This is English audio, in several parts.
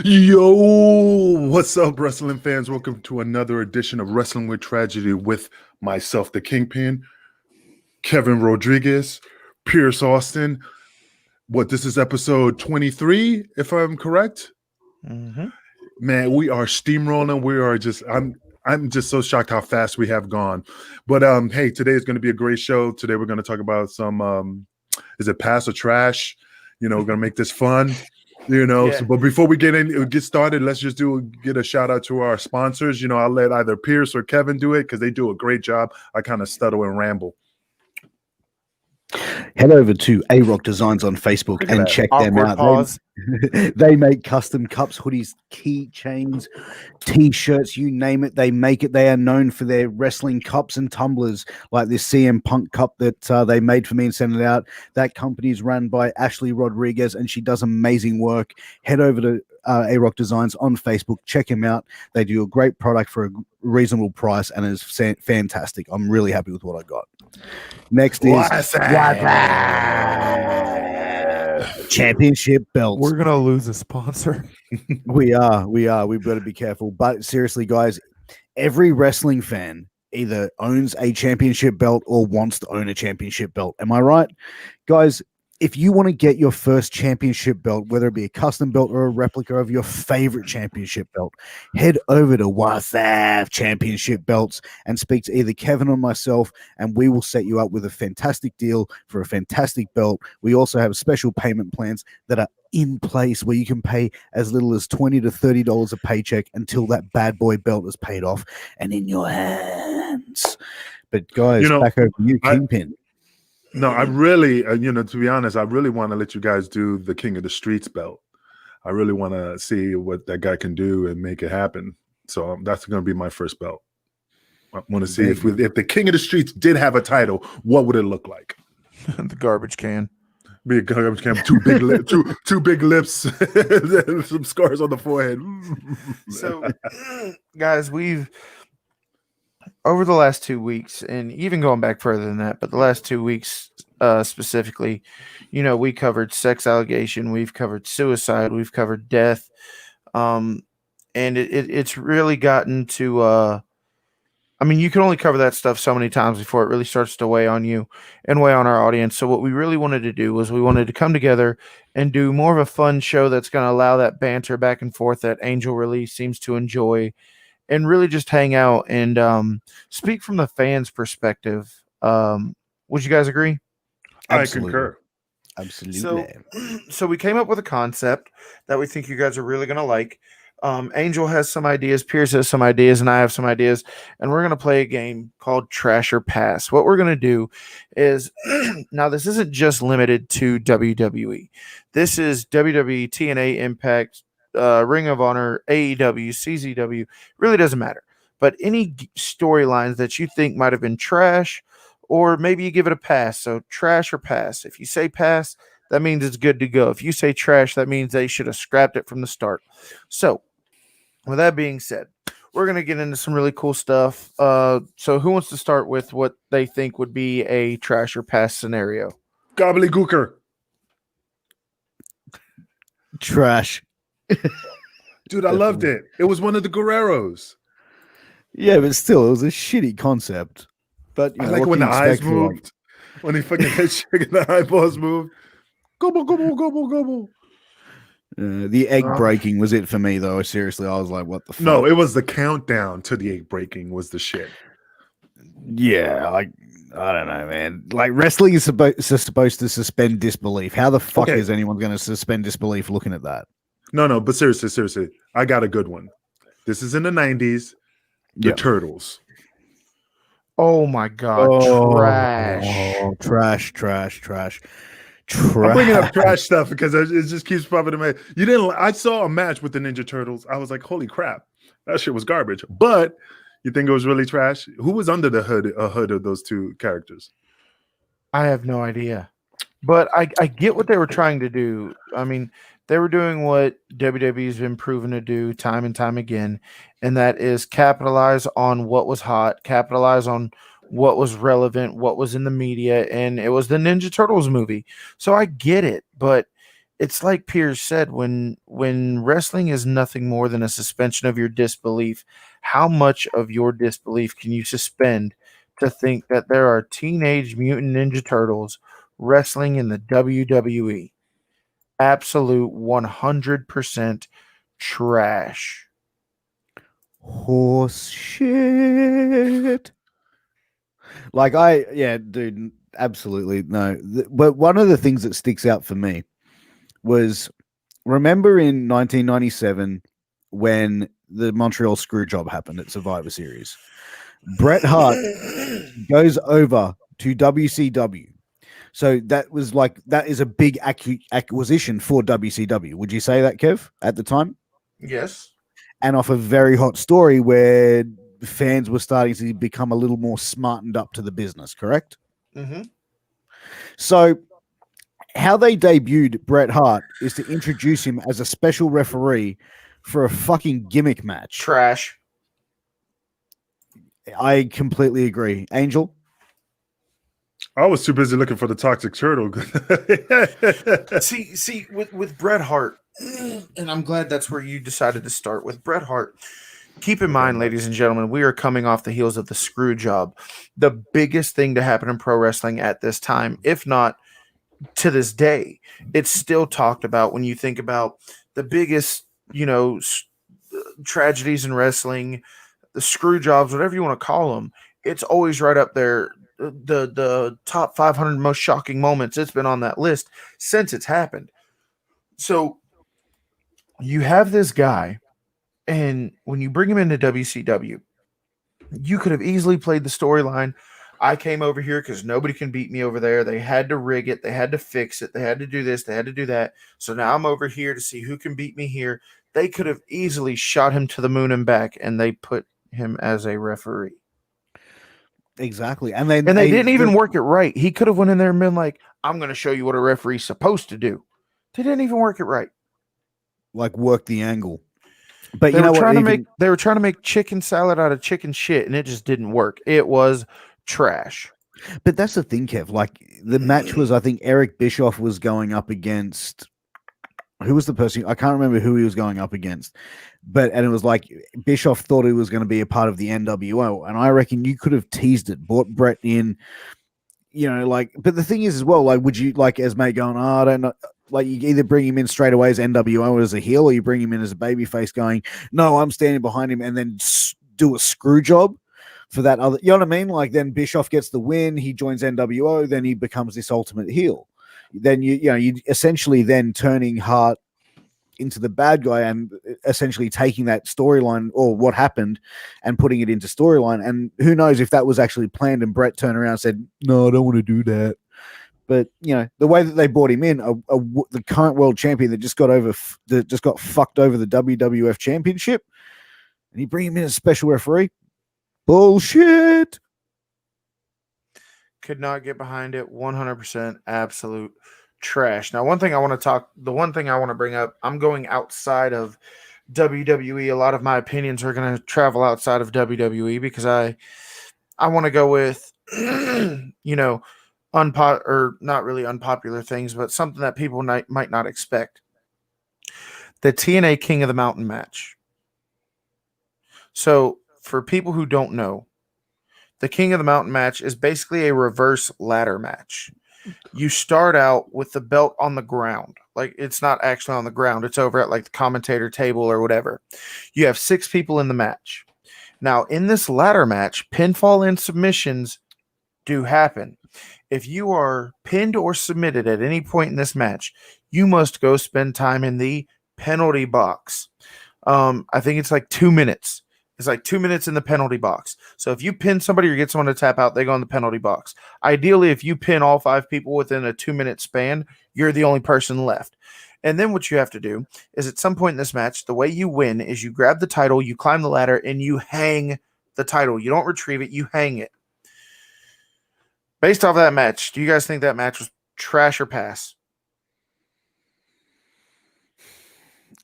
Yo, what's up, wrestling fans? Welcome to another edition of Wrestling with Tragedy with myself, the Kingpin, Kevin Rodriguez, Pierce Austin. This is episode 23, if I'm correct. Mm-hmm. Man, we are steamrolling. I'm just so shocked how fast we have gone. But hey, today is going to be a great show. Today we're going to talk about some is it pass or trash? We're going to make this fun. But before we get started, let's just get a shout out to our sponsors. I'll let either Pierce or Kevin do it because they do a great job. I kind of stutter and ramble. Head over to A-Rock Designs on Facebook and check them out. They make custom cups, hoodies, keychains, t-shirts, you name it. They make it. They are known for their wrestling cups and tumblers, like this CM Punk cup that they made for me and sent it out. That company is run by Ashley Rodriguez, and she does amazing work. Head over to A-Rock Designs on Facebook. Check him out. They do a great product for a reasonable price, and it's fantastic. I'm really happy with what I got. Next is championship belts. We're gonna lose a sponsor. We are. We've got to be careful. But seriously, guys, every wrestling fan either owns a championship belt or wants to own a championship belt. Am I right? Guys, if you want to get your first championship belt, whether it be a custom belt or a replica of your favorite championship belt, head over to WhatsApp Championship Belts and speak to either Kevin or myself, and we will set you up with a fantastic deal for a fantastic belt. We also have special payment plans that are in place where you can pay as little as $20 to $30 a paycheck until that bad boy belt is paid off and in your hands. But guys, back over to you, Kingpin. No, I really, to be honest, I really want to let you guys do the King of the Streets belt. I really want to see what that guy can do and make it happen. So that's going to be my first belt. I want to see if the King of the Streets did have a title, what would it look like? The garbage can. Be a garbage can, two big lips, some scars on the forehead. So, guys, we've over the last 2 weeks, and even going back further than that, but the last 2 weeks specifically, we covered sex allegation, we've covered suicide, we've covered death, and it's really gotten to, you can only cover that stuff so many times before it really starts to weigh on you and weigh on our audience. So what we really wanted to do was we wanted to come together and do more of a fun show that's going to allow that banter back and forth that Angel really seems to enjoy, and really just hang out and speak from the fans' perspective. Would you guys agree? Absolutely. I concur. Absolutely. So we came up with a concept that we think you guys are really going to like. Angel has some ideas, Pierce has some ideas, and I have some ideas, and we're going to play a game called Trash or Pass. What we're going to do is, now this isn't just limited to WWE. This is WWE, TNA, Impact, Ring of Honor, AEW, CZW, really doesn't matter. But any storylines that you think might have been trash, or maybe you give it a pass. So trash or pass. If you say pass, that means it's good to go. If you say trash, that means they should have scrapped it from the start. So with that being said, we're going to get into some really cool stuff. So who wants to start with what they think would be a trash or pass scenario? Gobbledygooker. Trash. Dude, I loved it. It was one of the Guerreros. Yeah, but still, it was a shitty concept. But I like when the eyes moved. When he fucking head shaking, the eyeballs moved. Gobble, gobble, gobble, gobble. The egg breaking was it for me, though. Seriously, I was like, what the fuck? No, it was the countdown to the egg breaking was the shit. Yeah, I don't know, man. Like, wrestling is supposed to suspend disbelief. How the fuck is anyone going to suspend disbelief looking at that? No, but seriously, I got a good one. This is in the 90s. The Turtles. Oh, my God. Trash. I'm bringing up trash stuff because it just keeps popping in my head. I saw a match with the Ninja Turtles. I was like, holy crap. That shit was garbage. But you think it was really trash? Who was under the hood of those two characters? I have no idea. But I get what they were trying to do. I mean, they were doing what WWE's been proven to do time and time again, and that is capitalize on what was hot, capitalize on what was relevant, what was in the media, and it was the Ninja Turtles movie. So I get it, but it's like Piers said, when wrestling is nothing more than a suspension of your disbelief, how much of your disbelief can you suspend to think that there are Teenage Mutant Ninja Turtles wrestling in the WWE? Absolute 100% trash. Horse shit. Yeah, dude, absolutely no. But one of the things that sticks out for me was, remember in 1997 when the Montreal Screwjob happened at Survivor Series? Bret Hart goes over to WCW. So that is a big acquisition for WCW. Would you say that, Kev, at the time? Yes. And off a very hot story where fans were starting to become a little more smartened up to the business, correct? Mm-hmm. So how they debuted Bret Hart is to introduce him as a special referee for a fucking gimmick match. Trash. I completely agree. Angel? I was too busy looking for the toxic turtle. See, with Bret Hart, and I'm glad that's where you decided to start with Bret Hart. Keep in mind, ladies and gentlemen, we are coming off the heels of the screw job, the biggest thing to happen in pro wrestling at this time, if not to this day. It's still talked about when you think about the biggest, tragedies in wrestling, the screw jobs, whatever you want to call them. It's always right up there. The top 500 most shocking moments. It's been on that list since it's happened. So you have this guy, and when you bring him into WCW, you could have easily played the storyline. I came over here because nobody can beat me over there. They had to rig it. They had to fix it. They had to do this. They had to do that. So now I'm over here to see who can beat me here. They could have easily shot him to the moon and back, and they put him as a referee. Exactly. And they didn't even work it right. He could have went in there and been like, I'm going to show you what a referee's supposed to do. They didn't even work it right. Like work the angle. But they were trying to make chicken salad out of chicken shit, and it just didn't work. It was trash. But that's the thing, Kev. Like, the match was, I think Eric Bischoff was going up against, who was the person? I can't remember who he was going up against. And it was like Bischoff thought he was going to be a part of the NWO. And I reckon you could have teased it, brought Bret in, but the thing is as well, like, would you like Esme going, I don't know. Like, you either bring him in straight away as NWO as a heel, or you bring him in as a babyface going, no, I'm standing behind him, and then do a screw job for that other, you know what I mean? Like, then Bischoff gets the win, he joins NWO, then he becomes this ultimate heel. Then you essentially then turning Hart into the bad guy and essentially taking that storyline or what happened and putting it into storyline. And who knows if that was actually planned and Bret turned around and said, no, I don't want to do that. But the way that they brought him in, the current world champion that just got fucked over the WWF championship, and you bring him in as special referee, bullshit. Could not get behind it. 100% absolute trash. Now, the one thing I want to bring up, I'm going outside of WWE. A lot of my opinions are going to travel outside of WWE because I want to go with, not really unpopular things, but something that people might not expect. The TNA King of the Mountain match. So, for people who don't know, the King of the Mountain match is basically a reverse ladder match. You start out with the belt on the ground. Like, it's not actually on the ground. It's over at like the commentator table or whatever. You have 6 people in the match. Now, in this ladder match, pinfall and submissions do happen. If you are pinned or submitted at any point in this match, you must go spend time in the penalty box. I think it's like 2 minutes. It's like 2 minutes in the penalty box. So if you pin somebody or get someone to tap out, they go in the penalty box. Ideally, if you pin all 5 people within a 2-minute span, you're the only person left. And then what you have to do is at some point in this match, the way you win is you grab the title, you climb the ladder, and you hang the title. You don't retrieve it, you hang it. Based off that match, do you guys think that match was trash or pass?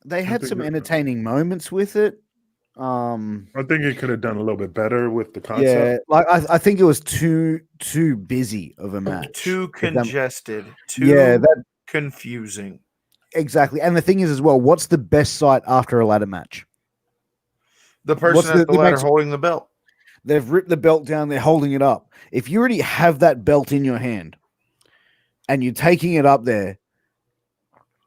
They had some entertaining moments with it. I think it could have done a little bit better with the concept. Yeah, like I think it was too busy of a match. Too congested. Too confusing. exactly. And the thing is as well, what's the best sight after a ladder match? The person What's at the the ladder next- holding the belt. They've ripped the belt down, they're holding it up. If you already have that belt in your hand and you're taking it up there,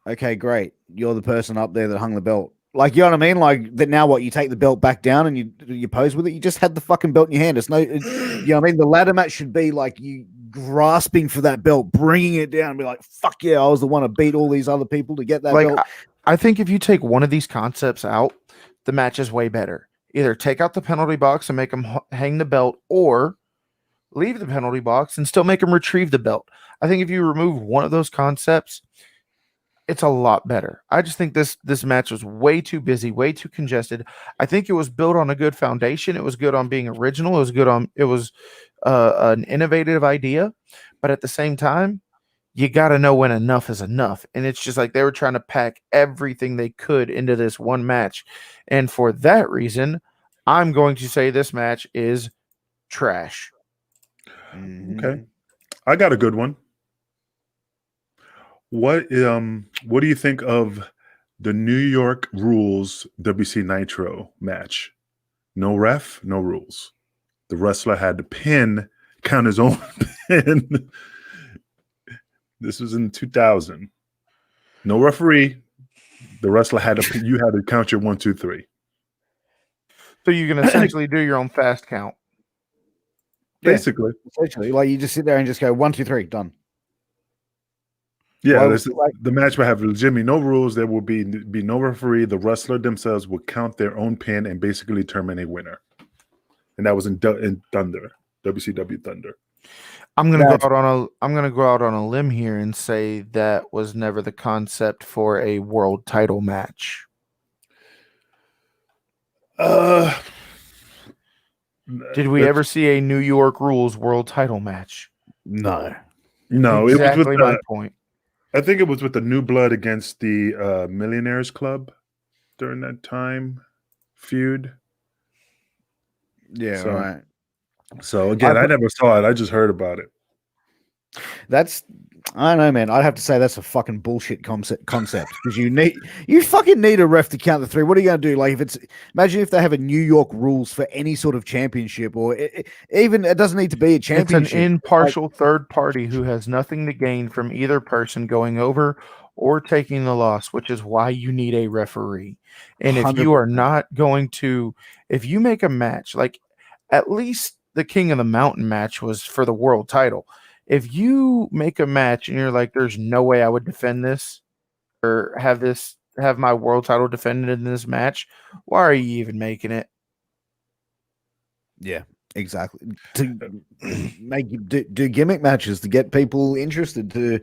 okay, great. You're the person up there that hung the belt. Like, you know what I mean? Like, that now what? You take the belt back down and you pose with it. You just had the fucking belt in your hand. It's no, you know what I mean? The ladder match should be like you grasping for that belt, bringing it down, and be like, fuck yeah, I was the one to beat all these other people to get that Like, belt. I think if you take one of these concepts out, the match is way better. Either take out the penalty box and make them hang the belt, or leave the penalty box and still make them retrieve the belt. I think if you remove one of those concepts, it's a lot better. I just think this match was way too busy, way too congested. I think it was built on a good foundation. It was good on being original. It was an innovative idea, but at the same time, you got to know when enough is enough. And it's just like they were trying to pack everything they could into this one match. And for that reason, I'm going to say this match is trash. Okay. I got a good one. What do you think of the New York Rules WC Nitro match? No ref, no rules. The wrestler had to count his own pin. This was in 2000. No referee. The wrestler had you had to count your 1, 2, 3. So you can essentially do your own fast count. Yeah. Basically. Essentially, like you just sit there and just go 1, 2, 3, done. Yeah, Well, the match will have legitimately no rules. There will be no referee. The wrestler themselves will count their own pin and basically determine a winner. And that was in Thunder, WCW Thunder. I'm gonna go out on a limb here and say that was never the concept for a world title match. Did we ever see a New York Rules world title match? No. No, Exactly it was with my point. I think it was with the New Blood against the Millionaires Club during that time feud. Yeah, So- right. So again, I never saw it. I just heard about it. I don't know, man. I'd have to say that's a fucking bullshit concept because you fucking need a ref to count the 3. What are you gonna do? Like, imagine if they have a New York Rules for any sort of championship, or even it doesn't need to be a It's championship. an impartial third party who has nothing to gain from either person going over or taking the loss, which is why you need a referee. And if you are 100%. not going to, if you make a match, like at least the King of the Mountain match was for the world title. If you make a match and you're like, there's no way I would defend this or have my world title defended in this match, why are you even making it? Yeah, exactly. To make you do gimmick matches to get people interested to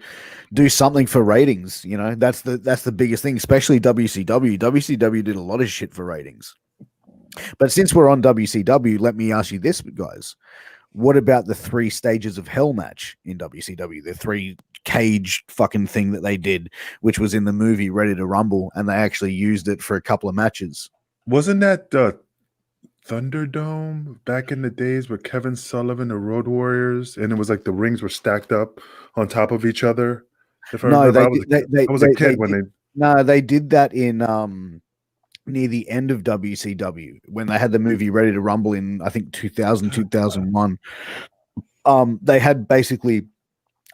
do something for ratings. You know, that's the biggest thing, especially WCW. WCW did a lot of shit for ratings. But since we're on WCW, let me ask you this, guys. What about the 3 stages of hell match in WCW? The 3 cage fucking thing that they did, which was in the movie Ready to Rumble, and they actually used it for a couple of matches. Wasn't that Thunderdome back in the days with Kevin Sullivan, the Road Warriors, and it was like the rings were stacked up on top of each other? If I No, remember, they I was a kid when they. No, they did that in near the end of WCW when they had the movie Ready to Rumble in, I think, 2000, 2001. They had basically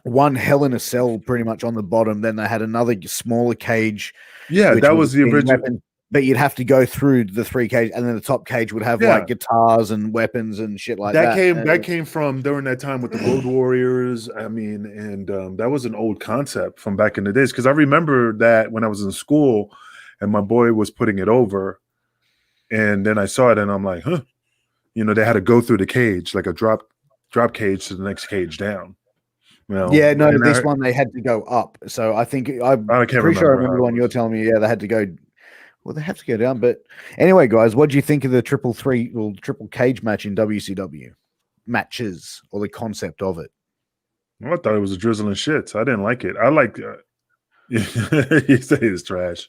one Hell in a Cell pretty much on the bottom. Then they had another smaller cage. Yeah, which that was the in original. weapon, but you'd have to go through the 3 cage, and then the top cage would have like guitars and weapons and shit like that. That came from during that time with the Road Warriors. I mean, and that was an old concept from back in the days, because I remember that when I was in school and my boy was putting it over, and then I saw it and I'm like, huh, you know, they had to go through the cage, like a drop cage to the next cage down. You know? Yeah, no, And this one they had to go up. So I think I'm I can't pretty sure I remember remember how the it one you're was. telling me. Yeah, they had to go. Well, they have to go down. But anyway, guys, what do you think of the triple cage match in WCW matches, or the concept of it? I thought it was a drizzling shits. I didn't like it. I like you say it's trash.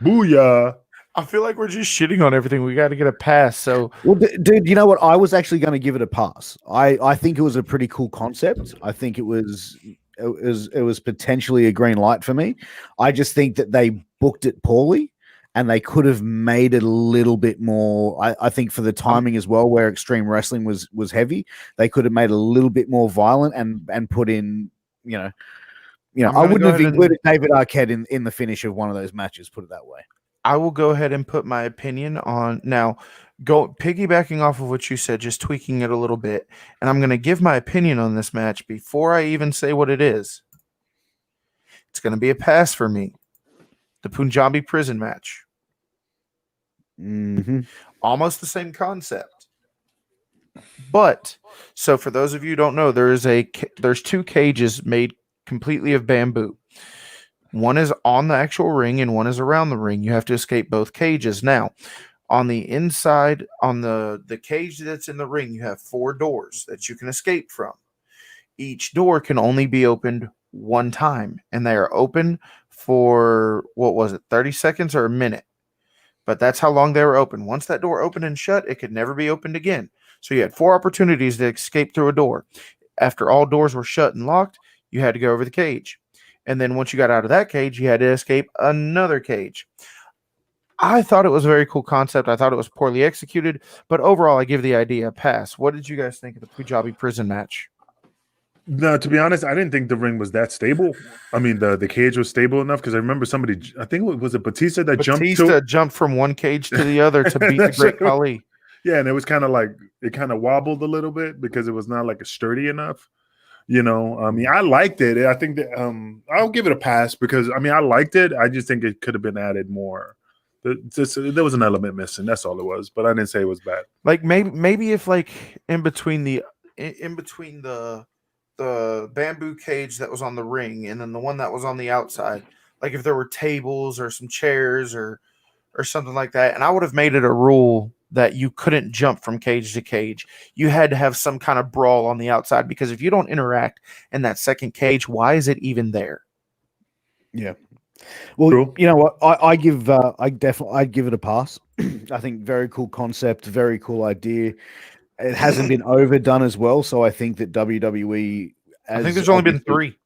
Booyah. I feel like we're just shitting on everything. We got to get a pass. So, Well, dude, you know what? I was actually going to give it a pass. I think it was a pretty cool concept. I think it was it was potentially a green light for me. I just think that they booked it poorly, and they could have made it a little bit more. I think for the timing as well, where Extreme Wrestling was heavy, they could have made it a little bit more violent and put in, I wouldn't have included David Arquette in the finish of one of those matches. Put it that way. I will go ahead and put my opinion on now. Go piggybacking off of what you said, just tweaking it a little bit, and I'm going to give my opinion on this match before I even say what it is. It's going to be a pass for me. The Punjabi prison match. Mm-hmm. Almost the same concept. But, so for those of you who don't know, there's 2 cages made completely of bamboo. One is on the actual ring and one is around the ring. You have to escape both cages. Now, on the inside, on the cage that's in the ring, you have 4 doors that you can escape from. Each door can only be opened one time, and they are open for, 30 seconds or a minute? But that's how long they were open. Once that door opened and shut, it could never be opened again. So you had 4 opportunities to escape through a door. After all doors were shut and locked, you had to go over the cage. And then once you got out of that cage, you had to escape another cage. I thought it was a very cool concept. I thought it was poorly executed, but overall, I give the idea a pass. What did you guys think of the Punjabi prison match? No, to be honest, I didn't think the ring was that stable. I mean, the cage was stable enough because I remember somebody, I think was it Batista that jumped from one cage to the other to beat the Great Khali. Yeah, and it was kind of like it kind of wobbled a little bit because it was not like a sturdy enough. I mean, I liked it. I think that I'll give it a pass because I mean, I liked it. I just think it could have been added more. There was an element missing. That's all it was. But I didn't say it was bad. Like maybe if like in between the bamboo cage that was on the ring and then the one that was on the outside, like if there were tables or some chairs or something like that, and I would have made it a rule that you couldn't jump from cage to cage. You had to have some kind of brawl on the outside because if you don't interact in that second cage, why is it even there? Yeah. Well, True. You know what? I'd give it a pass. I think very cool concept, very cool idea. It hasn't been overdone as well, so I think that WWE. I think there's only been 3.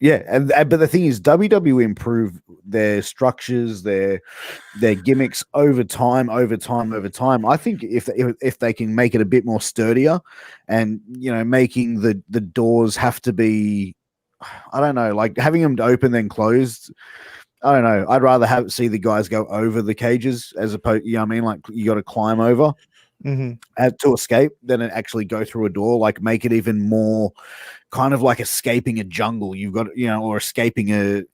Yeah, but the thing is, WWE improved their structures, their gimmicks over time. I think if they can make it a bit more sturdier, and making the doors have to be, I don't know, like having them open then closed. I don't know. I'd rather see the guys go over the cages as opposed, what I mean? Like you got to climb over to escape, than actually go through a door. Like make it even more kind of like escaping a jungle. You've got, or escaping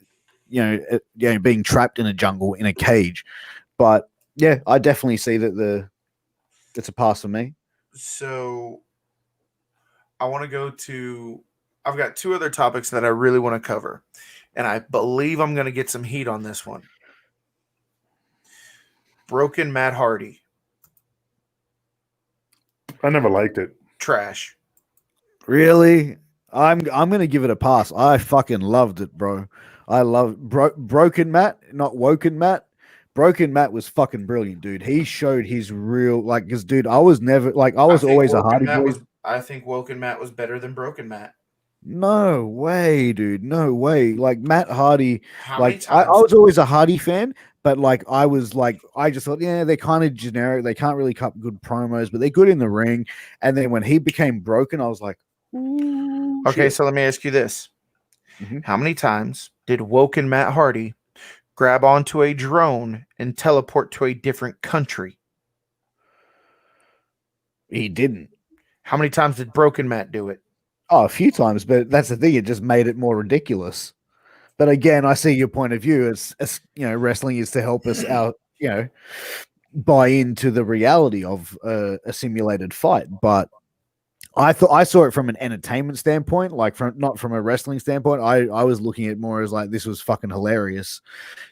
being trapped in a jungle in a cage. But yeah, I definitely see that it's a pass for me. So I want to go to, I've got 2 other topics that I really want to cover. And I believe I'm going to get some heat on this one. Broken Matt Hardy. I never liked it. Trash. Really? I'm going to give it a pass. I fucking loved it, bro. I love Broken Matt, not Woken Matt. Broken Matt was fucking brilliant, dude. He showed his real, because, dude, I was always a Hardy boy. I think Woken Matt was better than Broken Matt. No way, dude. No way. Like Matt Hardy, I was always a Hardy fan, but I just thought, yeah, they're kind of generic. They can't really cut good promos, but they're good in the ring. And then when he became broken, I was like, ooh, okay, shit. so let me ask you this. How many times did Woken Matt Hardy grab onto a drone and teleport to a different country? He didn't. How many times did Broken Matt do it? Oh, a few times, but that's the thing. It just made it more ridiculous. But again, I see your point of view. As wrestling is to help us out, buy into the reality of a simulated fight. But I saw it from an entertainment standpoint, not from a wrestling standpoint. I was looking at it more as like this was fucking hilarious,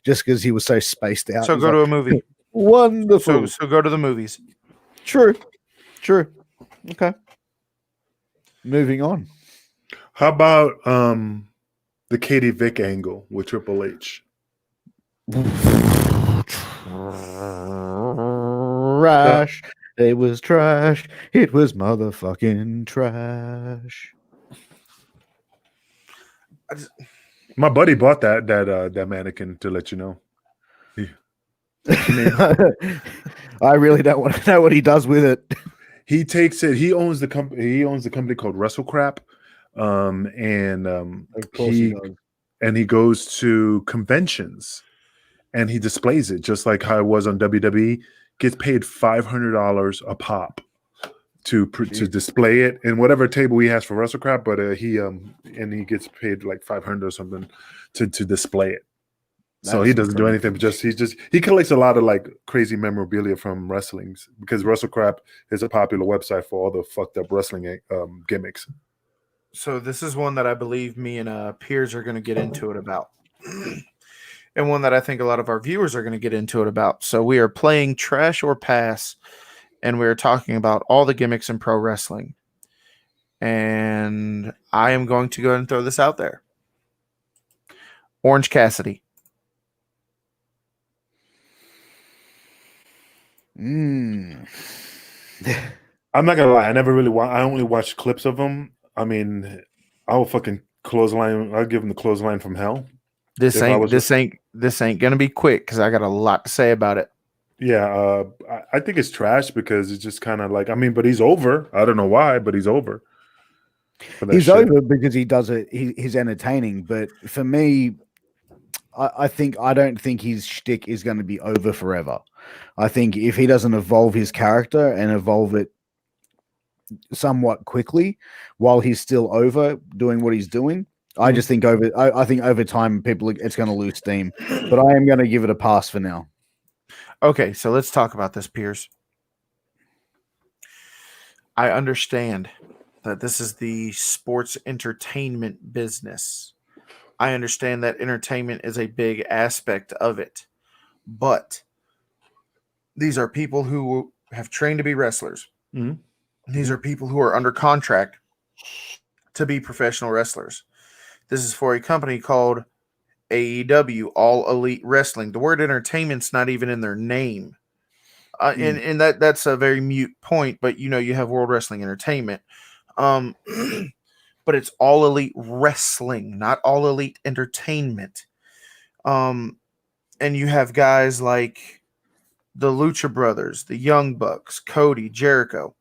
just because he was so spaced out. So go to a movie. Wonderful. So go to the movies. True. Okay. Moving on. How about the Katie Vick angle with Triple H? Trash. It was trash. It was motherfucking trash. My buddy bought that mannequin to let you know. I really don't want to know what he does with it. He takes it. He owns the company. He owns the company called WrestleCrap, and Of course he does. and he goes to conventions and he displays it just like how it was on WWE. Gets paid $500 a pop to display it in whatever table he has for WrestleCrap, but he gets paid like 500 or something to display it. So That's he doesn't do incredible. anything. He collects a lot of like crazy memorabilia from wrestlings because WrestleCrap is a popular website for all the fucked up wrestling gimmicks. So this is one that I believe me and Piers are going to get into it about. And one that I think a lot of our viewers are going to get into it about. So we are playing Trash or Pass, and we're talking about all the gimmicks in pro wrestling. And I am going to go ahead and throw this out there. Orange Cassidy. I'm not gonna lie, I never really I only watched clips of him. I mean, I'll fucking clothesline. I'll give him the clothesline from hell. This ain't gonna be quick because I got a lot to say about it. Yeah, I think it's trash because it's just kind of like, I mean, but he's over. I don't know why, but he's over. He's over because he does it. He's entertaining, but for me, I don't think his shtick is going to be over forever. I think if he doesn't evolve his character and evolve it somewhat quickly while he's still over doing what he's doing, I just think I think over time it's going to lose steam. But I am going to give it a pass for now. Okay, so let's talk about this, Piers. I understand that this is the sports entertainment business. I understand that entertainment is a big aspect of it. But these are people who have trained to be wrestlers. Mm-hmm. These are people who are under contract to be professional wrestlers. This is for a company called AEW, All Elite Wrestling. The word entertainment's not even in their name. And that's a very mute point, but you have World Wrestling Entertainment. But it's All Elite Wrestling, not All Elite Entertainment. And you have guys like the Lucha Brothers, the Young Bucks, Cody, Jericho.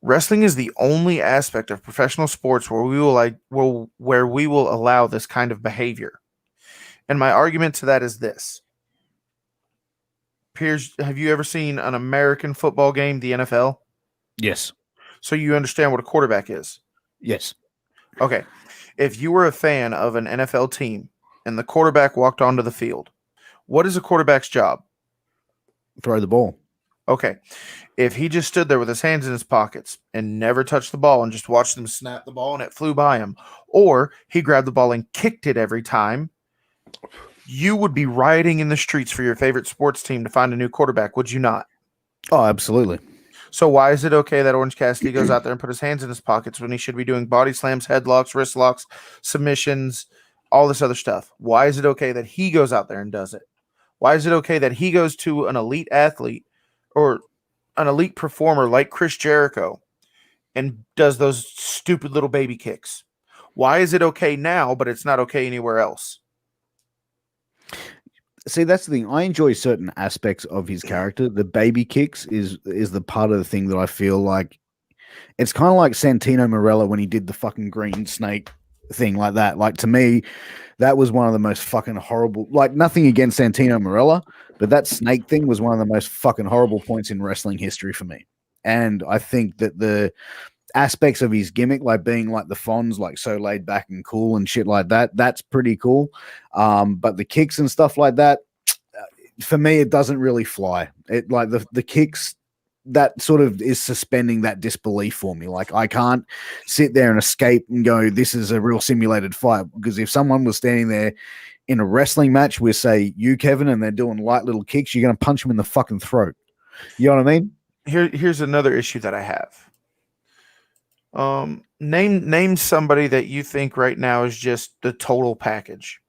Wrestling is the only aspect of professional sports where we will allow this kind of behavior. And my argument to that is this. Piers, have you ever seen an American football game, the NFL? Yes. So you understand what a quarterback is? Yes. Okay. If you were a fan of an NFL team and the quarterback walked onto the field, what is a quarterback's job? Throw the ball. Okay. If he just stood there with his hands in his pockets and never touched the ball and just watched them snap the ball and it flew by him, or he grabbed the ball and kicked it every time, you would be rioting in the streets for your favorite sports team to find a new quarterback, would you not? Oh, absolutely. So why is it okay that Orange Cassidy goes out there and put his hands in his pockets when he should be doing body slams, headlocks, wrist locks, submissions, all this other stuff? Why is it okay that he goes out there and does it? Why is it okay that he goes to an elite athlete or an elite performer like Chris Jericho and does those stupid little baby kicks? Why is it okay now, but it's not okay anywhere else? See, that's the thing. I enjoy certain aspects of his character. The baby kicks is the part of the thing that I feel like it's kind of like Santino Marella when he did the fucking green snake thing like that. Like, to me, that was one of the most fucking horrible, like, nothing against Santino Marella, but that snake thing was one of the most fucking horrible points in wrestling history for me. And I think that the aspects of his gimmick, like being like the Fonz, like so laid back and cool and shit like that, that's pretty cool. But the kicks and stuff like that, for me, it doesn't really fly. It like the kicks, that sort of is suspending that disbelief for me. Like, I can't sit there and escape and go, this is a real simulated fight. Because if someone was standing there in a wrestling match with, say, you, Kevin, and they're doing light little kicks, you're going to punch them in the fucking throat. You know what I mean? Here's another issue that I have. Name somebody that you think right now is just the total package.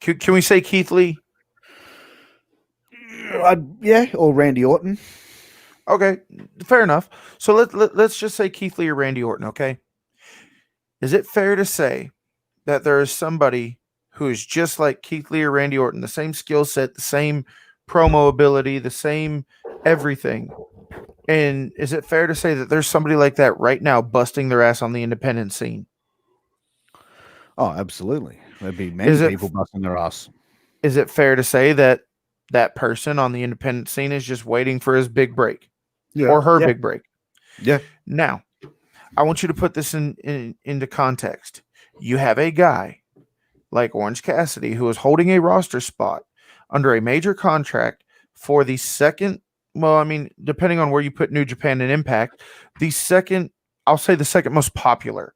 Can we say Keith Lee? Yeah, or Randy Orton. Okay, fair enough. So let's just say Keith Lee or Randy Orton, okay? Is it fair to say that there is somebody who is just like Keith Lee or Randy Orton, the same skill set, the same promo ability, the same everything? And is it fair to say that there's somebody like that right now busting their ass on the independent scene? Oh, absolutely. There'd be many Is it people busting their ass. is it fair to say that that person on the independent scene is just waiting for his big break Yeah. or her Yeah. big break? Yeah. Now, I want you to put this into context. You have a guy like Orange Cassidy who is holding a roster spot under a major contract for the second, well, I mean, depending on where you put New Japan and Impact, the second, I'll say the second most popular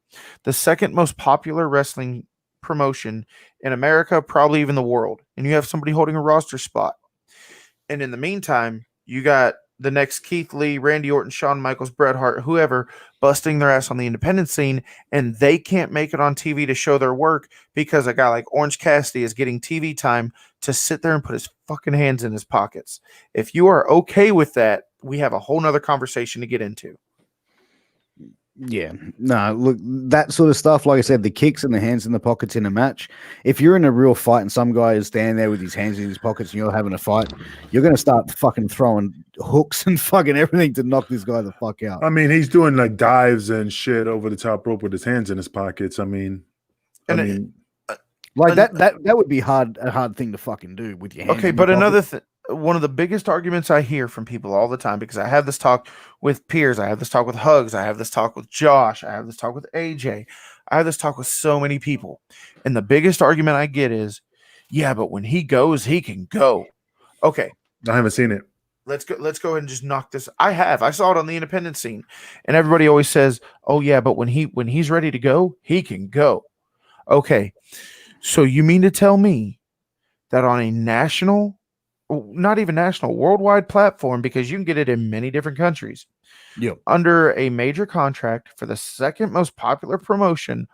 wrestling promotion in America, probably even the world. And you have somebody holding a roster spot. And in the meantime, you got the next Keith Lee, Randy Orton, Shawn Michaels, Bret Hart, whoever, busting their ass on the independent scene, and they can't make it on TV to show their work because a guy like Orange Cassidy is getting TV time to sit there and put his fucking hands in his pockets. If you are okay with that, we have a whole nother conversation to get into. Yeah, no, look, that sort of stuff, like I said, the kicks and the hands in the pockets in a match. If you're in a real fight and some guy is standing there with his hands in his pockets and you're having a fight, you're going to start fucking throwing hooks and fucking everything to knock this guy the fuck out. I mean, he's doing like dives and shit over the top rope with his hands in his pockets. I mean, Like that would be a hard thing to fucking do with your hands. Okay, in but your another pocket. one of the biggest arguments I hear from people all the time, because I have this talk with Piers, I have this talk with Hugs, I have this talk with Josh, I have this talk with AJ, I have this talk with so many people, and the biggest argument I get is, yeah, but when he goes, he can go. Okay, I haven't seen it. let's go ahead and just knock this. I saw it on the independent scene, and everybody always says, oh yeah, but when he's ready to go, he can go. Okay, so you mean to tell me that on a national, not even national, worldwide platform, because you can get it in many different countries, Yep. under a major contract for the second most popular promotion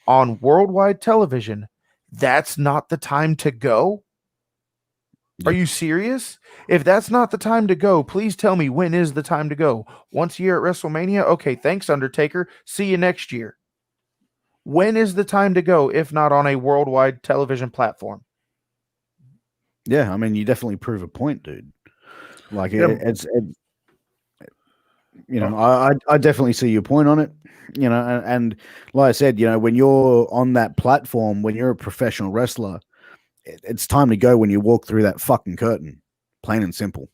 on worldwide television, that's not the time to go? Are you serious? If that's not the time to go, please tell me when is the time to go. Once a year at WrestleMania? Okay, thanks, Undertaker. See you next year. When is the time to go if not on a worldwide television platform? Yeah, I mean, you definitely prove a point, dude. Like Yeah. it's you know, I definitely see your point on it. You know, and like I said, you know, when you're on that platform, when you're a professional wrestler, it's time to go when you walk through that fucking curtain, plain and simple.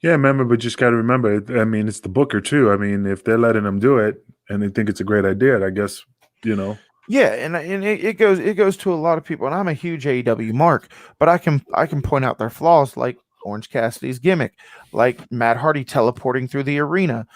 Yeah, remember, but just got to remember. I mean, it's the booker too. I mean, if they're letting them do it and they think it's a great idea, I guess you know. Yeah, and it goes to a lot of people, and I'm a huge AEW mark, but I can point out their flaws, like Orange Cassidy's gimmick, like Matt Hardy teleporting through the arena.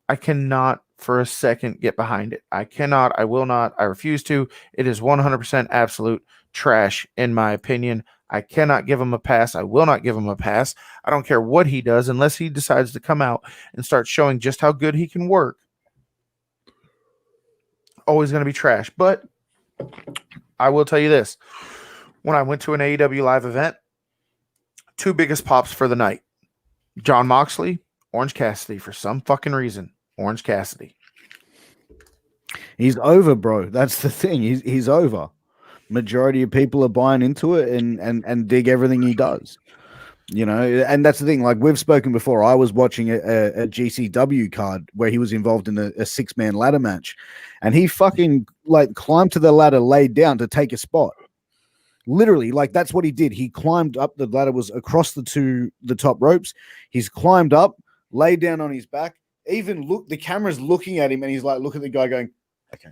I cannot for a second get behind it. I cannot, I will not, I refuse to. It is 100% absolute trash in my opinion. I cannot give him a pass. I will not give him a pass. I don't care what he does unless he decides to come out and start showing just how good he can work. Always going to be trash. But I will tell you this. When I went to an AEW live event, two biggest pops for the night. Jon Moxley, Orange Cassidy. For some fucking reason, Orange Cassidy. He's over, bro. That's the thing. He's over. Majority of people are buying into it and dig everything he does. You know, and that's the thing. Like we've spoken before, I was watching a GCW card where he was involved in a 6-man ladder match, and he fucking like climbed to the ladder, laid down to take a spot. Literally, like that's what he did. He climbed up the ladder, was across the top ropes. He's climbed up, laid down on his back. Even look, the camera's looking at him, and he's like, look at the guy going, okay.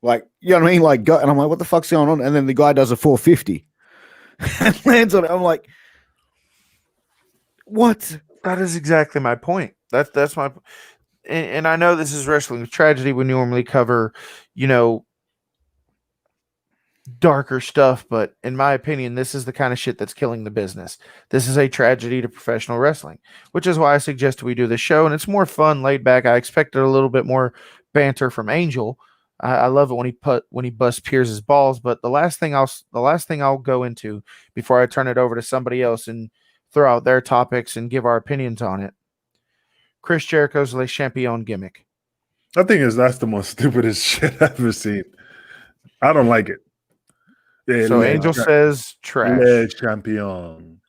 Like, you know what I mean? Like, go, and I'm like, what the fuck's going on? And then the guy does a 450 and lands on it. I'm like, what? That is exactly my point. That's my, and I know this is wrestling tragedy. We normally cover, you know, darker stuff, but in my opinion, this is the kind of shit that's killing the business. This is a tragedy to professional wrestling, which is why I suggest we do this show. And it's more fun, laid back. I expected a little bit more banter from Angel. I love it when he busts Pierce's balls. But the last thing I'll go into before I turn it over to somebody else and throw out their topics and give our opinions on it. Chris Jericho's Le Champion gimmick. I think that's the most stupidest shit I've ever seen. I don't like it. Yeah, So Angel says trash. Le Champion.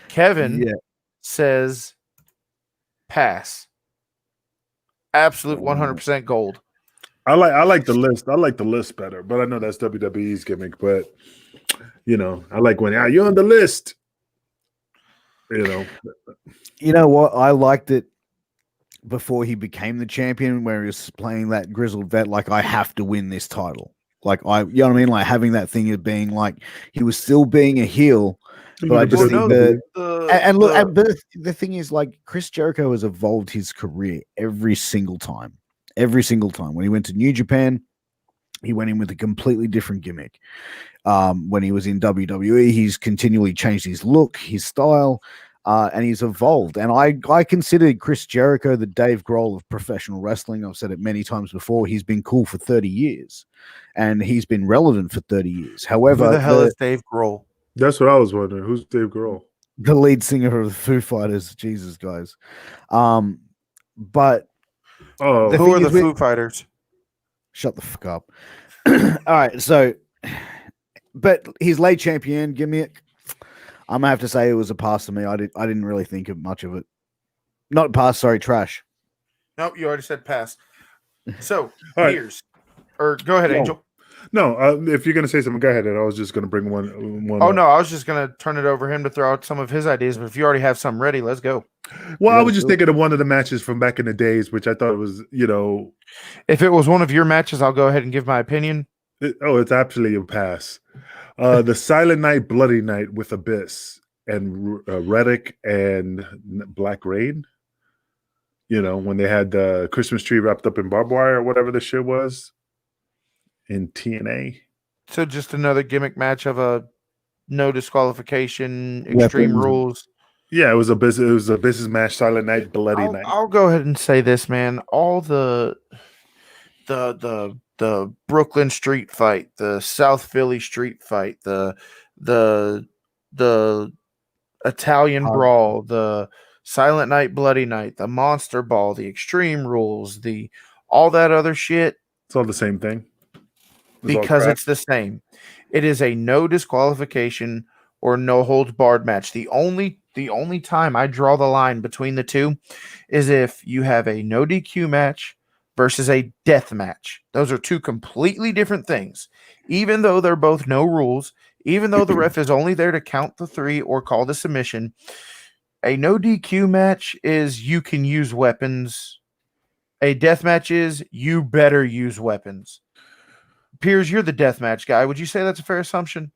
Kevin Yeah. says pass. Absolute 100% gold. I like the list. I like the list better, but I know that's WWE's gimmick. But I like when you're on the list. You know what? I liked it before he became the champion, where he was playing that grizzled vet. Like, I have to win this title. Like, you know what I mean? Like, having that thing of being like, he was still being a heel, but I just think but the thing is, like, Chris Jericho has evolved his career every single time. Every single time. When he went to New Japan, he went in with a completely different gimmick. When he was in WWE, he's continually changed his look, his style, and he's evolved. And I consider Chris Jericho the Dave Grohl of professional wrestling. I've said it many times before. He's been cool for 30 years, and he's been relevant for 30 years. However, who the hell is Dave Grohl? That's what I was wondering. Who's Dave Grohl? The lead singer of the Foo Fighters. Jesus, guys. But who are the Foo Fighters? Shut the fuck up. All right, so, but his late champion gimmick, I'm gonna have to say it was a pass to me. I didn't really think of much of it. Not pass, sorry, trash. Nope, you already said pass. So All right. here's, or go ahead, Angel. No, if you're gonna say something, go ahead. I was just gonna bring one. Oh no, I was just gonna turn it over him to throw out some of his ideas. But if you already have some ready, let's go. Well, I was just thinking of one of the matches from back in the days, which I thought was, If it was one of your matches, I'll go ahead and give my opinion. it's actually a pass. The Silent Night, Bloody Night with Abyss and Reddick and Black Rain. When they had the Christmas tree wrapped up in barbed wire or whatever the shit was in TNA. So just another gimmick match of a no disqualification, Extreme Rules. Yeah, it was a business match. Silent Night, Bloody Night. I'll go ahead and say this, man. All the Brooklyn street fight, the South Philly street fight, the Italian brawl, the Silent Night, Bloody Night, the Monster Ball, the Extreme Rules, all that other shit. It's all the same thing. Because it's the same. It is a no disqualification or no holds barred match. The only time I draw the line between the two is if you have a no DQ match versus a death match. Those are two completely different things. Even though they're both no rules, even though the ref is only there to count the three or call the submission, a no DQ match is you can use weapons. A death match is you better use weapons. Piers, you're the deathmatch guy. Would you say that's a fair assumption?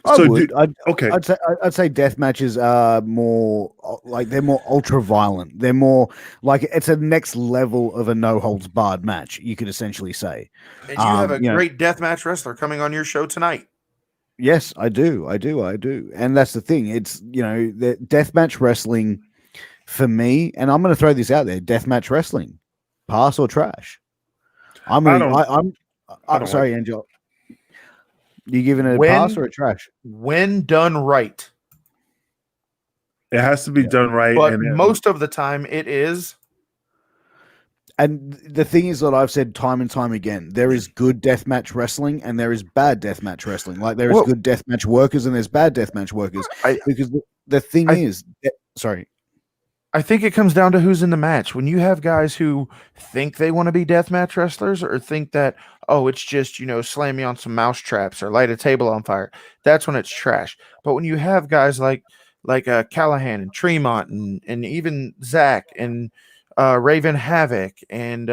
Okay. I'd say death matches are more like they're more ultra violent. They're more like it's a next level of a no holds barred match. You could essentially say. And you have a great deathmatch wrestler coming on your show tonight. Yes, I do. And that's the thing. It's the deathmatch wrestling for me, and I'm going to throw this out there: deathmatch wrestling, pass or trash. I'm sorry, Angel. You giving it a pass or a trash? When done right. It has to be done right. But most of the time it is. And the thing is that I've said time and time again, there is good deathmatch wrestling and there is bad deathmatch wrestling. Like there is good deathmatch workers and there's bad deathmatch workers. Because the thing is, sorry. I think it comes down to who's in the match. When you have guys who think they want to be deathmatch wrestlers or think that, it's just, slam me on some mouse traps or light a table on fire, that's when it's trash. But when you have guys like Callahan and Tremont and even Zach and Raven Havoc and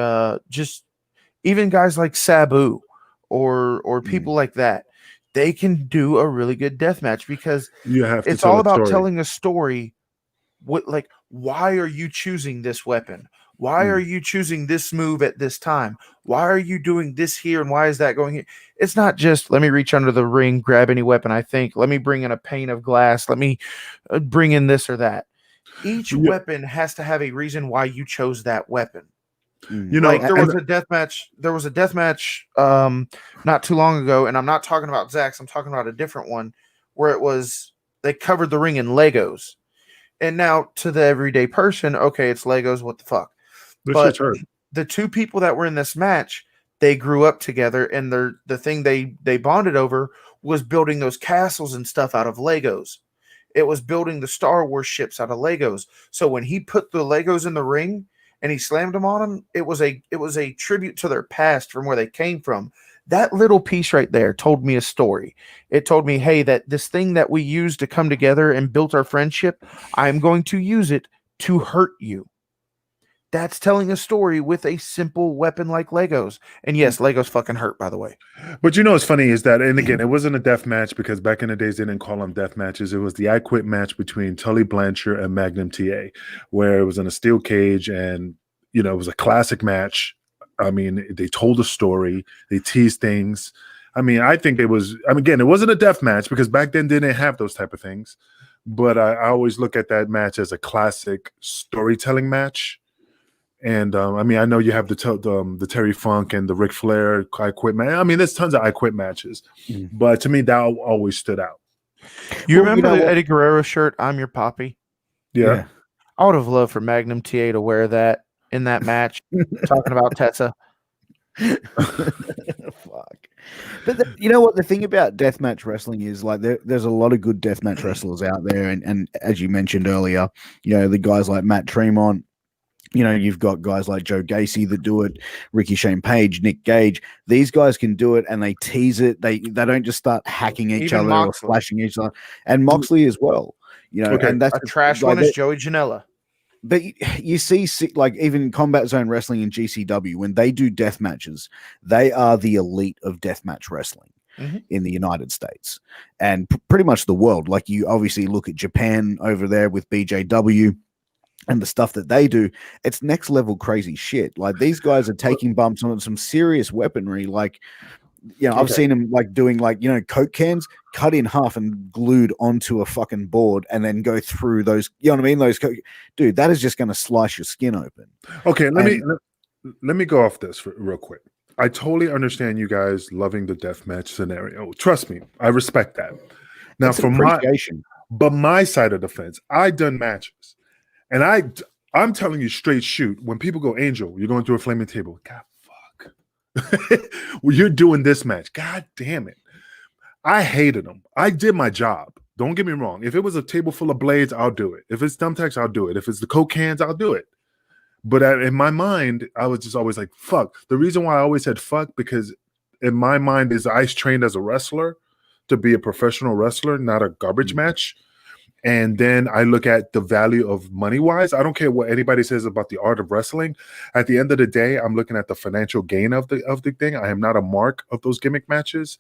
just even guys like Sabu or people like that, they can do a really good deathmatch because it's all about telling a story. Why are you choosing this weapon? Why are you choosing this move at this time? Why are you doing this here? And why is that going here? It's not just, let me reach under the ring, grab any weapon I think. Let me bring in a pane of glass. Let me bring in this or that. Each weapon has to have a reason why you chose that weapon. There was a death match not too long ago, and I'm not talking about Zach's, I'm talking about a different one where it was they covered the ring in Legos. And now to the everyday person, okay, it's Legos, what the fuck? This But shit's hurt. the two people that were in this match, they grew up together, and the thing they bonded over was building those castles and stuff out of Legos. It was building the Star Wars ships out of Legos. So when he put the Legos in the ring and he slammed them on them, it was a tribute to their past from where they came from. That little piece right there told me a story. It told me, hey, that this thing that we used to come together and built our friendship, I'm going to use it to hurt you. That's telling a story with a simple weapon like Legos. And yes, Legos fucking hurt, by the way. But you know what's funny is that, and again, it wasn't a death match because back in the days they didn't call them death matches. It was the I Quit match between Tully Blanchard and Magnum TA, where it was in a steel cage, and you know it was a classic match. I mean, they told a story, they teased things. I mean, I think it was. I mean, again, it wasn't a death match because back then they didn't have those type of things. But I always look at that match as a classic storytelling match. And I mean, I know you have the Terry Funk and the Ric Flair I Quit match. I mean, there's tons of I Quit matches, but to me, that always stood out. You remember know the what? Eddie Guerrero shirt, I'm Your Poppy? Yeah. I would have loved for Magnum TA to wear that in that match, talking about Tessa. Fuck. But you know what? The thing about deathmatch wrestling is like there's a lot of good deathmatch wrestlers out there, and as you mentioned earlier, you know the guys like Matt Tremont. You know, you've got guys like Joe Gacy that do it, Ricky Shane Page, Nick Gage. These guys can do it, and they tease it. They don't just start hacking each Even other Moxley. or slashing each other. And Moxley as well. You know, Okay. and that's A trash like one is Joey Janela. But you see, like even Combat Zone Wrestling and GCW, when they do death matches, they are the elite of deathmatch wrestling in the United States and pretty much the world. Like you obviously look at Japan over there with BJW and the stuff that they do. It's next level crazy shit. Like these guys are taking bumps on some serious weaponry. Like, you know, I've seen them like doing like, you know, Coke cans cut in half and glued onto a fucking board and then go through those, you know what I mean? Those dude, that is just going to slice your skin open. Okay, let me go off this real quick. I totally understand you guys loving the deathmatch scenario. Trust me, I respect that. Now, It's from appreciation. my side of the fence, I done matches, and I'm telling you straight shoot. When people go, Angel, you're going through a flaming table. God, fuck. Well, you're doing this match. God damn it. I hated them. I did my job. Don't get me wrong. If it was a table full of blades, I'll do it. If it's thumbtacks, I'll do it. If it's the Coke cans, I'll do it. But in my mind, I was just always like, fuck. The reason why I always said fuck, because in my mind is I trained as a wrestler to be a professional wrestler, not a garbage match. And then I look at the value of money-wise. I don't care what anybody says about the art of wrestling. At the end of the day, I'm looking at the financial gain of the thing. I am not a mark of those gimmick matches.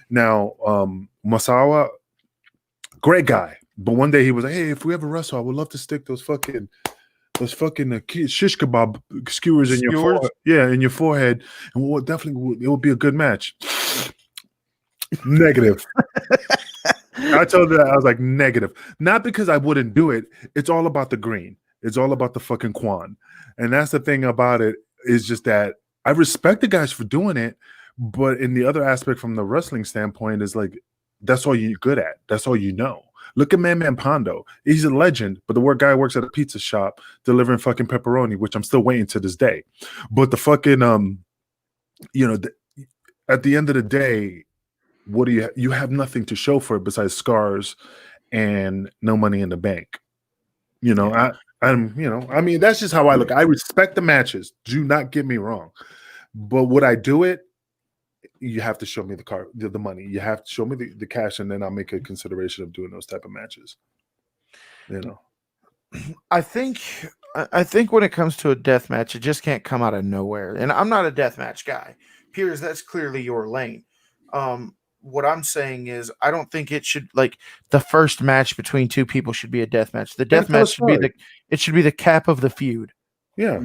Now, Masawa, great guy. But one day he was like, hey, if we ever wrestle, I would love to stick those fucking shish kebab skewers in your forehead. Yeah, in your forehead. And it would be a good match. Negative. I told her that I was like negative. Not because I wouldn't do it. It's all about the green. It's all about the fucking Quan. And that's the thing about it, is just that I respect the guys for doing it, but in the other aspect from the wrestling standpoint is like, that's all you're good at. That's all you know. Look at Man Pondo. He's a legend, but the guy works at a pizza shop delivering fucking pepperoni, which I'm still waiting to this day. But the fucking, at the end of the day, what do you have nothing to show for it besides scars and no money in the bank. You know, I mean, that's just how I look. I respect the matches. Do not get me wrong. But would I do it? You have to show me the money. You have to show me the cash, and then I'll make a consideration of doing those type of matches. You know, I think when it comes to a death match, it just can't come out of nowhere. And I'm not a death match guy. Piers, that's clearly your lane. What I'm saying is, I don't think it should, like, the first match between two people should be a death match. The death match should be the cap of the feud. Yeah.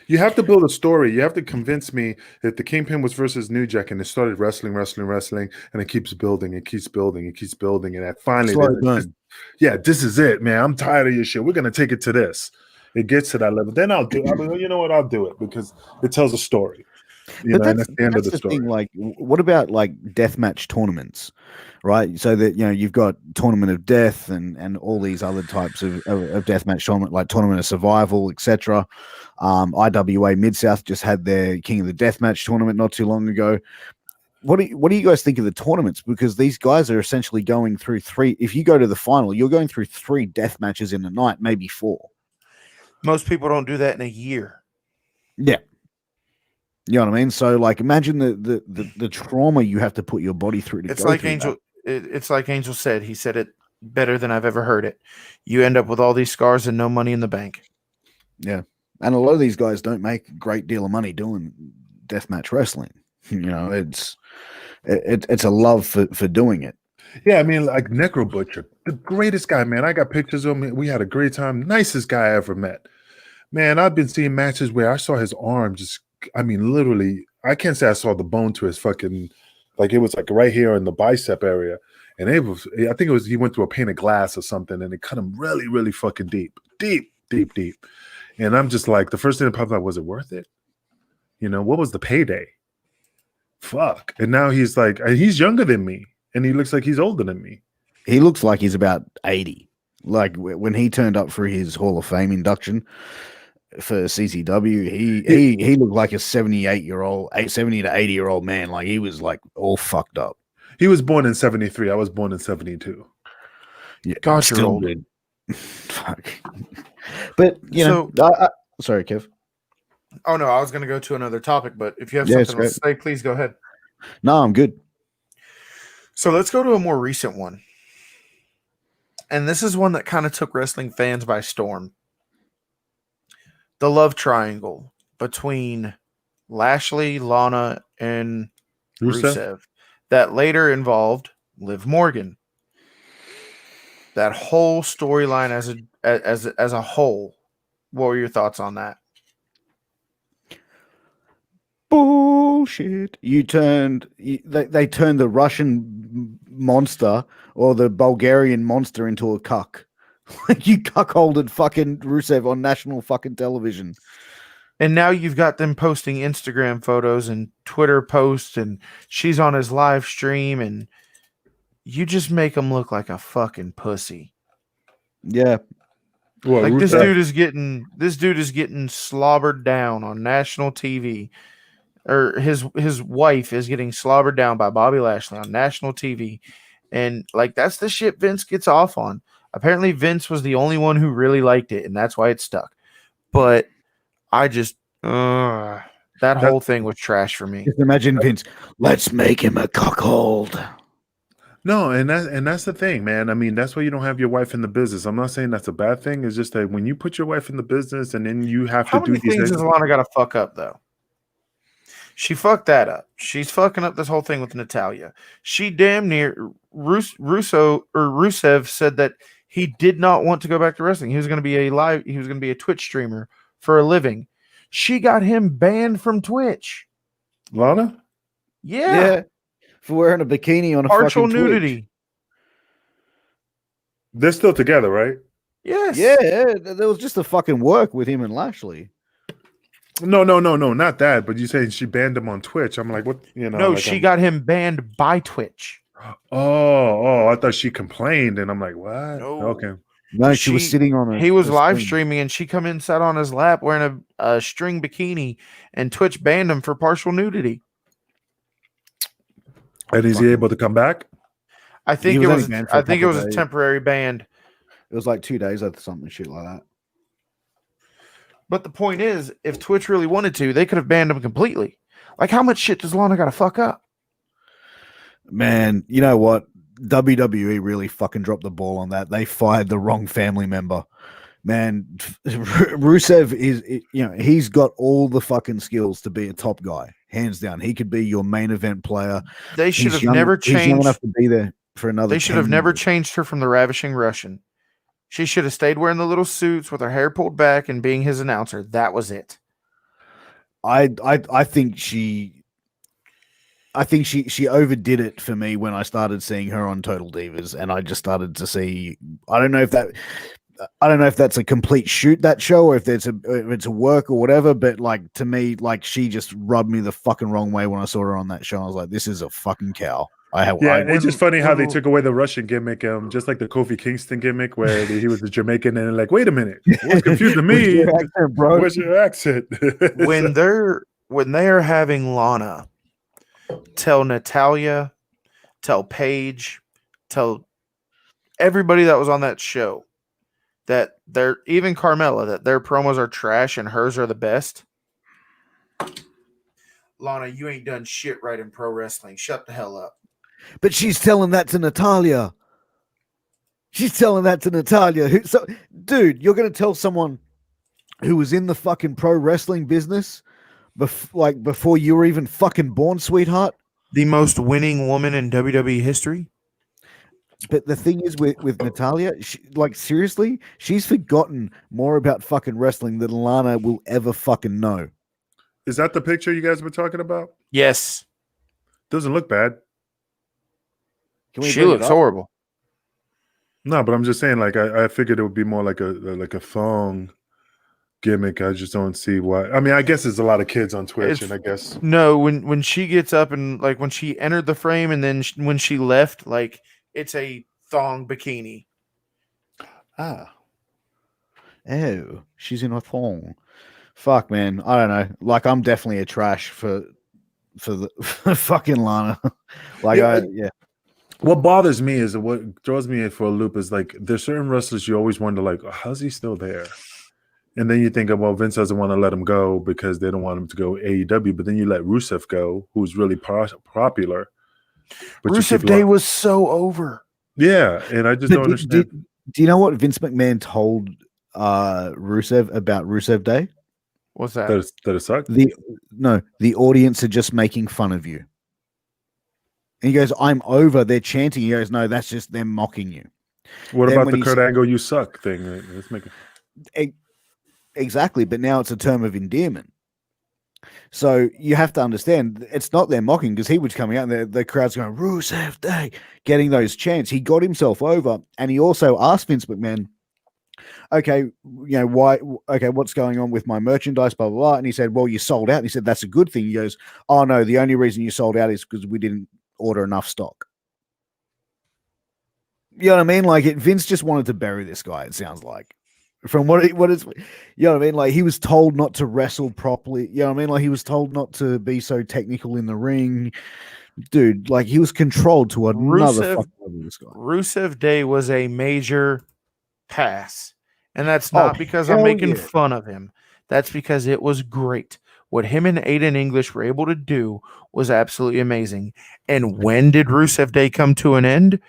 You have to build a story. You have to convince me that the Kingpin was versus New Jack, and it started wrestling, and it keeps building, and that finally, this is it, man. I'm tired of your shit. We're gonna take it to this. It gets to that level. Then I'll do it. I mean, you know what? I'll do it because it tells a story. You know, and that's that's the end of that's the the thing. story. Like, what about like deathmatch tournaments, right? So that you've got Tournament of Death and all these other types of deathmatch tournament, like Tournament of Survival, etc. IWA Mid South just had their King of the Deathmatch tournament not too long ago. What do you guys think of the tournaments? Because these guys are essentially going through three. If you go to the final, you're going through three death matches in a night, maybe four. Most people don't do that in a year. Yeah. You know what I mean? So, like, imagine the trauma you have to put your body through to It's go like through Angel. It's like Angel said. He said it better than I've ever heard it. You end up with all these scars and no money in the bank. that. Yeah, and a lot of these guys don't make a great deal of money doing deathmatch wrestling. It's a love for doing it. Yeah, I mean, like Necro Butcher, the greatest guy, man. I got pictures of him. We had a great time. Nicest guy I ever met. Man, I've been seeing matches where I saw his arm just, I mean, literally, I can't say I saw the bone to his fucking, like it was like right here in the bicep area. And it was, I think it was, he went through a pane of glass or something and it cut him really, really fucking deep. And I'm just like, the first thing that popped up, was it worth it? You know, what was the payday? Fuck. And now he's like, and he's younger than me and he looks like he's older than me. He looks like he's about 80. Like when he turned up for his Hall of Fame induction for CCW, he looked like a 70 to 80-year-old man. Like he was like all fucked up. He was born in 73. I was born in 72. Yeah, God, you're old. good. Fuck. But sorry, Kev. Oh no, I was going to go to another topic, but if you have Yeah, something else to say, please go ahead. No, I'm good. So let's go to a more recent one. And this is one that kind of took wrestling fans by storm. The love triangle between Lashley, Lana, and Rusev that later involved Liv Morgan. That whole storyline as a whole. What were your thoughts on that? Bullshit. They turned the Russian monster or the Bulgarian monster into a cuck. Like you cuckolded fucking Rusev on national fucking television. And now you've got them posting Instagram photos and Twitter posts, and she's on his live stream, and you just make him look like a fucking pussy. Yeah. Well, Like Rusev, this dude is getting slobbered down on national TV. Or his wife is getting slobbered down by Bobby Lashley on national TV. And like that's the shit Vince gets off on. Apparently Vince was the only one who really liked it, and that's why it stuck. But I just that whole thing was trash for me. Just imagine Vince, let's make him a cuckold. no, and that's the thing, man. I mean, that's why you don't have your wife in the business. I'm not saying that's a bad thing. It's just that when you put your wife in the business and then you have How to do many these things things. does Lana got to fuck up though? She fucked that up. She's fucking up this whole thing with Natalya. She damn near Rusev said that he did not want to go back to wrestling. He was going to be a Twitch streamer for a living. She got him banned from Twitch. Lana? Yeah. For wearing a bikini on a Partial fucking nudity. Twitch. They're still together, right? Yes. Yeah, there was just a fucking work with him and Lashley. No, not that. But you say she banned him on Twitch. I'm like, what? You know? No, like she got him banned by Twitch. Oh, I thought she complained, and I'm like, what? No. Okay. No, she was sitting on a. He was a live screen. streaming, and she come in, sat on his lap wearing a string bikini, and Twitch banned him for partial nudity. And is he able to come back? I think was it only was. banned for a I think it couple was a days. temporary ban. It was like 2 days or something shit like that. But the point is, if Twitch really wanted to, they could have banned him completely. Like, how much shit does Lana got to fuck up? Man, you know what? WWE really fucking dropped the ball on that. They fired the wrong family member. Man, Rusev he's got all the fucking skills to be a top guy, hands down. He could be your main event player. They should He's have never He's young changed. enough to be there for another. They should 10 have never years. changed her from the Ravishing Russian. She should have stayed wearing the little suits with her hair pulled back and being his announcer. That was it. I think she overdid it for me when I started seeing her on Total Divas, and I just started to see. I don't know if that I don't know if that's a complete shoot, that show, or if it's a work or whatever, but like to me, like she just rubbed me the fucking wrong way when I saw her on that show. I was like, this is a fucking cow. Yeah, it's just funny how they when- took away the Russian gimmick, just like the Kofi Kingston gimmick, where he was a Jamaican, and like, wait a minute, what's confusing Where's me? your accent, bro? Where's your accent? when they are having Lana tell Natalia, tell Paige, tell everybody that was on that show that they're even Carmella that their promos are trash and hers are the best. Lana, you ain't done shit right in pro wrestling. Shut the hell up. But she's telling that to Natalia. She's telling that to Natalia. So, dude, you're going to tell someone who was in the fucking pro wrestling business before you were even fucking born, sweetheart? The most winning woman in WWE history. But the thing is with Natalia, seriously, she's forgotten more about fucking wrestling than Lana will ever fucking know. Is that the picture you guys were talking about? Yes. Doesn't look bad. She looks horrible. No, but I'm just saying, like, I figured it would be more like a thong gimmick. I just don't see why. I mean, I guess there's a lot of kids on Twitch, and I guess no. When she gets up and like when she entered the frame, and then when she left, like it's a thong bikini. Oh, she's in a thong. Fuck, man. I don't know. Like, I'm definitely a trash for the for fucking Lana. Yeah. What bothers me is what throws me for a loop is like there's certain wrestlers you always wonder like, how's he still there? And then you think, well, Vince doesn't want to let him go because they don't want him to go AEW. But then you let Rusev go, who's really popular. But Rusev Day was so over. Yeah, and I just don't understand. Do you know what Vince McMahon told Rusev about Rusev Day? What's that? That it sucked? The audience are just making fun of you. And he goes, I'm over. They're chanting. He goes, no, that's just them mocking you. What Then about when the Kurt Angle you suck thing? Let's make it. Exactly, but now it's a term of endearment. So you have to understand, it's not them mocking because he was coming out and the crowd's going, Rusev Day, getting those chants. He got himself over, and he also asked Vince McMahon, okay, why? Okay, what's going on with my merchandise, blah, blah, blah. And he said, well, you sold out. And he said, that's a good thing. He goes, oh, no, the only reason you sold out is because we didn't order enough stock. You know what I mean? Like, Vince just wanted to bury this guy, it sounds like. From what is, you know what I mean? Like, he was told not to wrestle properly. You know what I mean? Like, he was told not to be so technical in the ring. Dude, like, he was controlled to another fucking level, this guy. Rusev Day was a major pass. And that's not because I'm making fun of him. That's because it was great. What him and Aiden English were able to do was absolutely amazing. And when did Rusev Day come to an end?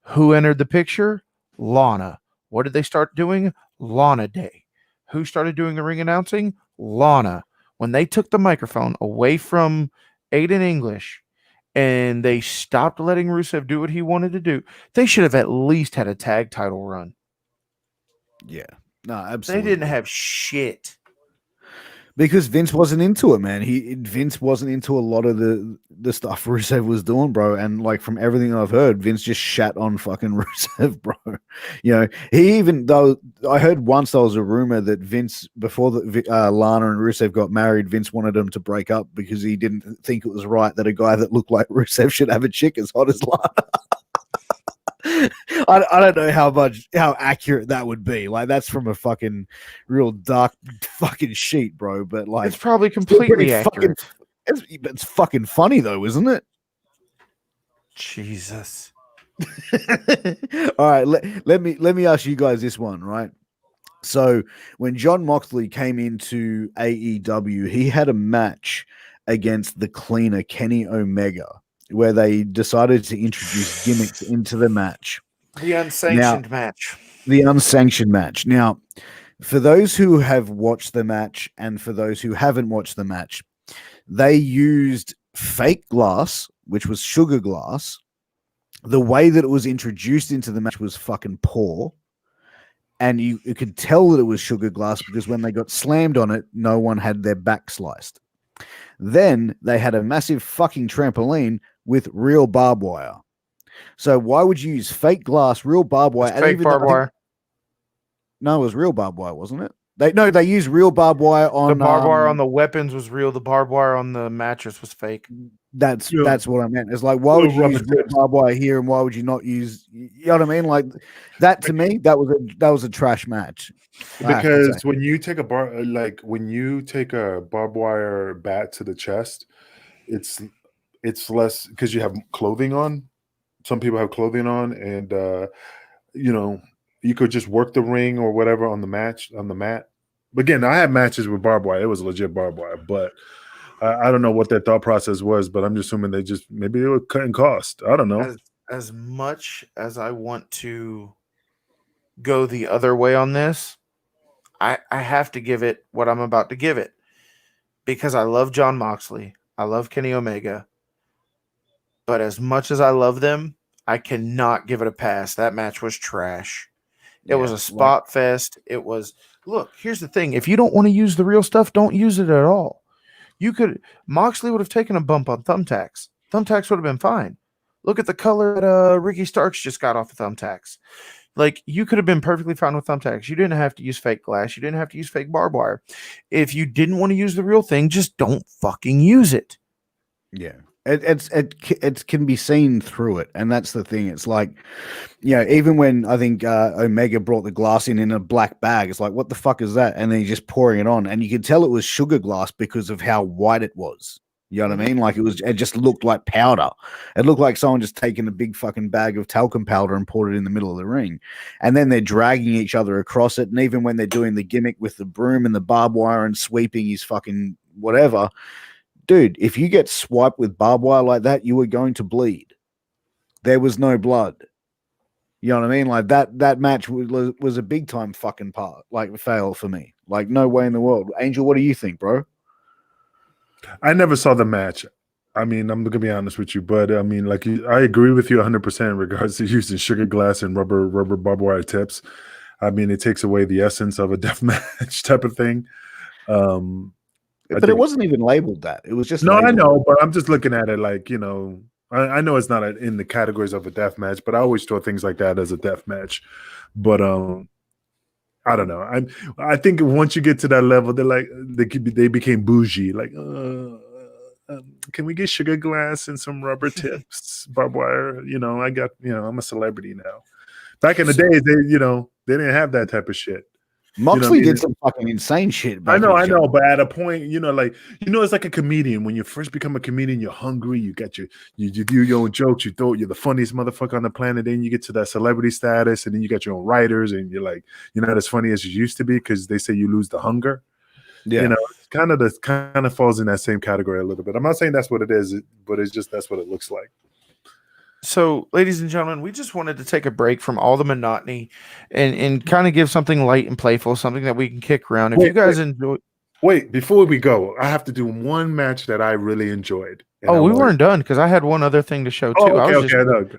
Who entered the picture? Lana. What did they start doing? Lana Day. Who started doing the ring announcing? Lana. When they took the microphone away from Aiden English and they stopped letting Rusev do what he wanted to do, they should have at least had a tag title run. Yeah. No, absolutely. They didn't have shit. Because Vince wasn't into it, man. Vince wasn't into a lot of the stuff Rusev was doing, bro. And like from everything I've heard, Vince just shat on fucking Rusev, bro. You know, though I heard once there was a rumor that Vince, before Lana and Rusev got married, Vince wanted them to break up because he didn't think it was right that a guy that looked like Rusev should have a chick as hot as Lana. I don't know how accurate that would be. Like, that's from a fucking real dark fucking sheet, bro. But like, it's probably completely accurate. It's fucking funny though, isn't it? Jesus. All right, let me ask you guys this one, right? So when Jon Moxley came into AEW, he had a match against the cleaner Kenny Omega, where they decided to introduce gimmicks into the match. The unsanctioned match. The unsanctioned match. Now, for those who have watched the match and for those who haven't watched the match, they used fake glass, which was sugar glass. The way that it was introduced into the match was fucking poor. And you could tell that it was sugar glass because when they got slammed on it, no one had their back sliced. Then they had a massive fucking trampoline with real barbed wire. So why would you use fake glass, real barbed wire? Fake barbed wire. No, it was real barbed wire, wasn't it? They used real barbed wire on The barbed wire on the weapons was real. The barbed wire on the mattress was fake. That's Yeah. that's what I meant. It's like, why Little would you use rubber real tips. barbed wire here, and why would you not use? You know what I mean? Like that to me, that was a trash match. I have to Because say. when you take when you take a barbed wire bat to the chest, it's less because you have clothing on. Some people have clothing on, and you know, you could just work the ring or whatever on the mat. But again, I had matches with barbed wire. It was legit barbed wire, but I don't know what their thought process was. But I'm just assuming maybe they were cutting cost. I don't know. As much as I want to go the other way on this, I have to give it what I'm about to give it because I love John Moxley. I love Kenny Omega. But as much as I love them, I cannot give it a pass. That match was trash. It was a spot fest. It was, look, here's the thing. If you don't want to use the real stuff, don't use it at all. Moxley would have taken a bump on Thumbtacks. Thumbtacks would have been fine. Look at the color that Ricky Starks just got off of Thumbtacks. Like, you could have been perfectly fine with Thumbtacks. You didn't have to use fake glass. You didn't have to use fake barbed wire. If you didn't want to use the real thing, just don't fucking use it. Yeah. It can be seen through it, and that's the thing. It's like, even when I think Omega brought the glass in a black bag, it's like, what the fuck is that? And then he's just pouring it on, and you could tell it was sugar glass because of how white it was. You know what I mean? Like it just looked like powder. It looked like someone just taken a big fucking bag of talcum powder and poured it in the middle of the ring. And then they're dragging each other across it. And even when they're doing the gimmick with the broom and the barbed wire and sweeping his fucking whatever, dude, if you get swiped with barbed wire like that, you were going to bleed. There was no blood. You know what I mean? Like that match was a big time fucking fail for me. Like, no way in the world. Angel, what do you think, bro? I never saw the match. I mean, I'm gonna be honest with you, but I mean, I agree with you 100% in regards to using sugar glass and rubber barbed wire tips. I mean, it takes away the essence of a death match type of thing. But it wasn't even labeled that. It was just no, I labeled. know, but I'm just looking at it like, I know it's not in the categories of a death match, but I always throw things like that as a death match. But I don't know. I think once you get to that level, they became bougie. Like, can we get sugar glass and some rubber tips, barbed wire? I'm a celebrity now. Back in the days, they didn't have that type of shit. Moxley did some fucking insane shit. I know, but at a point, it's like a comedian. When you first become a comedian, you're hungry. You got you do your own jokes. You're the funniest motherfucker on the planet. Then you get to that celebrity status, and then you got your own writers, and you're like, you're not as funny as you used to be because they say you lose the hunger. Yeah, kind of falls in that same category a little bit. I'm not saying that's what it is, but it's just that's what it looks like. So, ladies and gentlemen, we just wanted to take a break from all the monotony and kind of give something light and playful, something that we can kick around. If you guys enjoy. Wait, before we go, I have to do one match that I really enjoyed. Oh, we weren't done because I had one other thing to show too.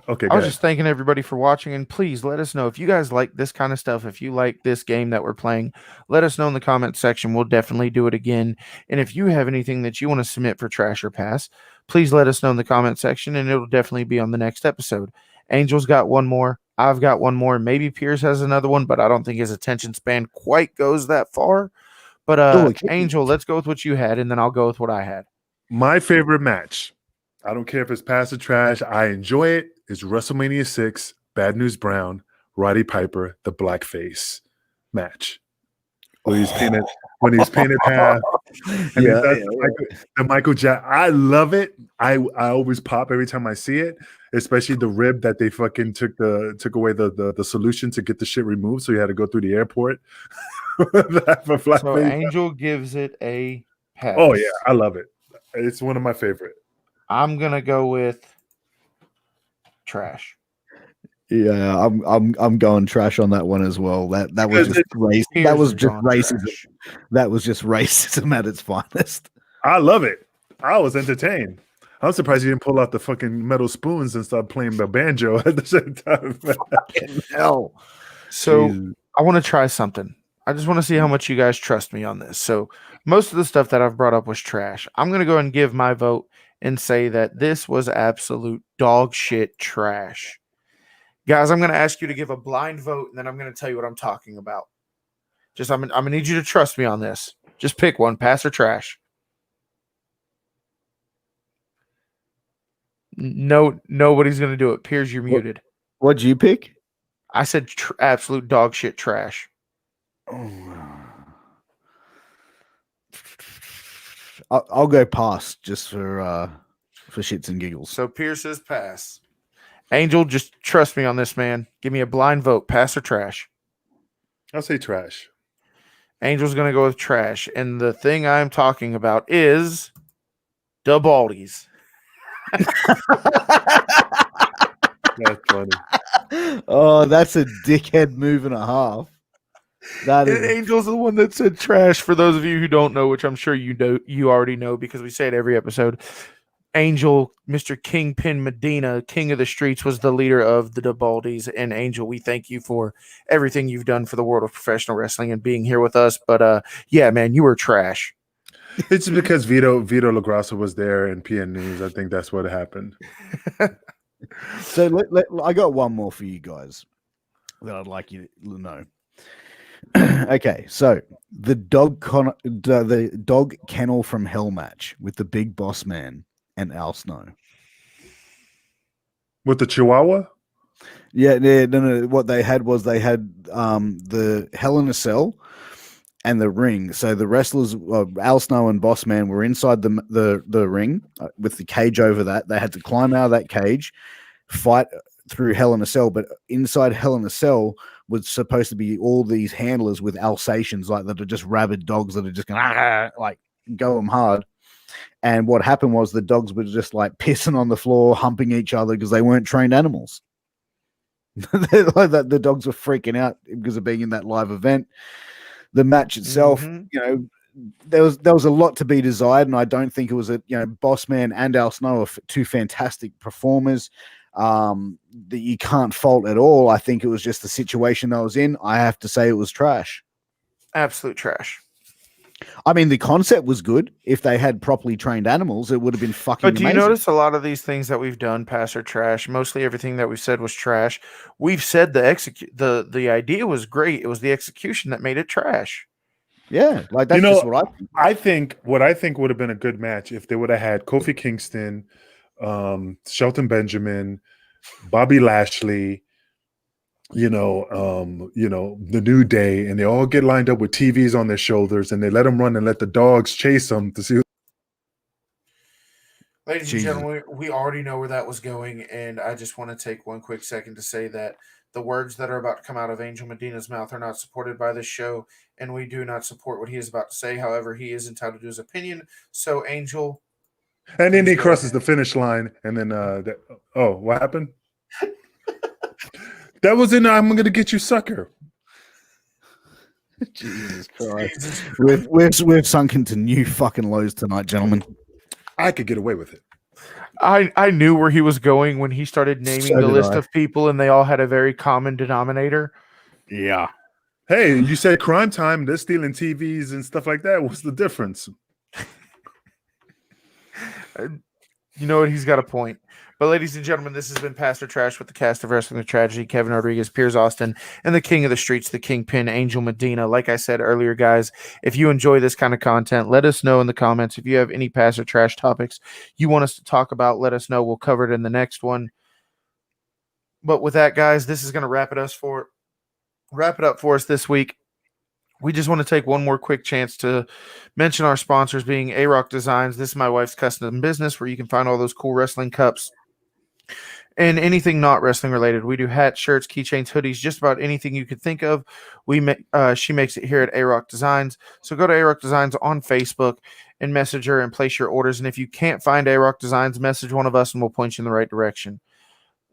Okay, I was just thanking everybody for watching, and please let us know if you guys like this kind of stuff. If you like this game that we're playing, let us know in the comment section. We'll definitely do it again. And if you have anything that you want to submit for Trash or Pass, please let us know in the comment section, and it'll definitely be on the next episode. Angel's got one more. I've got one more. Maybe Pierce has another one, but I don't think his attention span quite goes that far. But Angel, let's go with what you had, and then I'll go with what I had. My favorite match, I don't care if it's Pass or Trash, I enjoy it, is WrestleMania 6, Bad News Brown, Roddy Piper, the Blackface match. When he's painted half. And the Michael Jackson. I love it. I always pop every time I see it, especially the rib that they fucking took away the solution to get the shit removed. So you had to go through the airport. So Angel gives it a pass. Oh yeah, I love it. It's one of my favorite. I'm gonna go with Trash. Yeah, I'm going Trash on that one as well. That was just racism. That was just racism. Trash. That was just racism at its finest. I love it. I was entertained. I'm surprised you didn't pull out the fucking metal spoons and start playing the banjo at the same time. Fucking hell. So Jesus. I want to try something. I just want to see how much you guys trust me on this. So most of the stuff that I've brought up was trash. I'm going to go and give my vote and say that this was absolute dog shit trash. Guys, I'm going to ask you to give a blind vote, and then I'm going to tell you what I'm talking about. Just I'm gonna need you to trust me on this. Just pick one, pass or trash. No, nobody's gonna do it. Piers, you're muted. What'd you pick? I said absolute dog shit trash. I'll go pass just for shits and giggles. So Piers says pass. Angel, just trust me on this, man. Give me a blind vote, pass or trash. I'll say trash. Angel's gonna go with trash, and the thing I'm talking about is the Baldies. That's funny. Oh, that's a dickhead move and a half. That And is Angel's the one that said trash. For those of you who don't know, which I'm sure you already know because we say it every episode. Angel, Mr. Kingpin Medina, King of the Streets, was the leader of the Baldies. And Angel, we thank you for everything you've done for the world of professional wrestling and being here with us. But yeah, man, you were trash. It's because Vito LaGrasso was there in PN News. I think that's what happened. so. I got one more for you guys that I'd like you to know. Okay, so the dog kennel from Hell match with the Big Boss Man and Al Snow. With the Chihuahua? Yeah, no. What they had was the Hell in a Cell and the ring. So the wrestlers, Al Snow and Boss Man, were inside the ring with the cage over that. They had to climb out of that cage, fight through Hell in a Cell, but inside Hell in a Cell was supposed to be all these handlers with Alsatians, like that are just rabid dogs that are just going like go them hard. And what happened was the dogs were just like pissing on the floor, humping each other because they weren't trained animals. The dogs were freaking out because of being in that live event. The match itself, there was a lot to be desired, and I don't think it was Boss Man and Al Snow are two fantastic performers that you can't fault at all. I think it was just the situation I was in. I have to say it was trash. Absolute trash. I mean, the concept was good. If they had properly trained animals, it would have been fucking But do you amazing. notice a lot of these things that we've done, pass or trash? Mostly everything that we've said was trash. We've said the idea was great. It was the execution that made it trash. Yeah, like that's just what I think. What I think would have been a good match if they would have had Kofi Kingston, Shelton Benjamin, Bobby Lashley, the New Day, and they all get lined up with TVs on their shoulders, and they let them run and let the dogs chase them to see. Ladies and gentlemen, we already know where that was going, and I just want to take one quick second to say that the words that are about to come out of Angel Medina's mouth are not supported by this show, and we do not support what he is about to say. However, he is entitled to his opinion. So, Angel. And then he crosses the finish line, and then, what happened? That was in I'm Gonna Get You Sucker. Jesus Christ. We've sunk into new fucking lows tonight, gentlemen. I could get away with it. I knew where he was going when he started naming the list of people, and they all had a very common denominator. Yeah. Hey, you said crime time. They're stealing TVs and stuff like that. What's the difference? You know what? He's got a point. But ladies and gentlemen, this has been Pastor Trash with the cast of Wrestling with Tragedy, Kevin Rodriguez, Piers Austin, and the King of the Streets, the Kingpin, Angel Medina. Like I said earlier, guys, if you enjoy this kind of content, let us know in the comments. If you have any Pastor Trash topics you want us to talk about, let us know. We'll cover it in the next one. But with that, guys, this is going to wrap it up for us this week. We just want to take one more quick chance to mention our sponsors being A-Rock Designs. This is my wife's custom business where you can find all those cool wrestling cups and anything not wrestling related. We do hats, shirts, keychains, hoodies, just about anything you could think of. She makes it here at A-Rock Designs. So go to A-Rock Designs on Facebook and message her and place your orders. And if you can't find A-Rock Designs, message one of us and we'll point you in the right direction.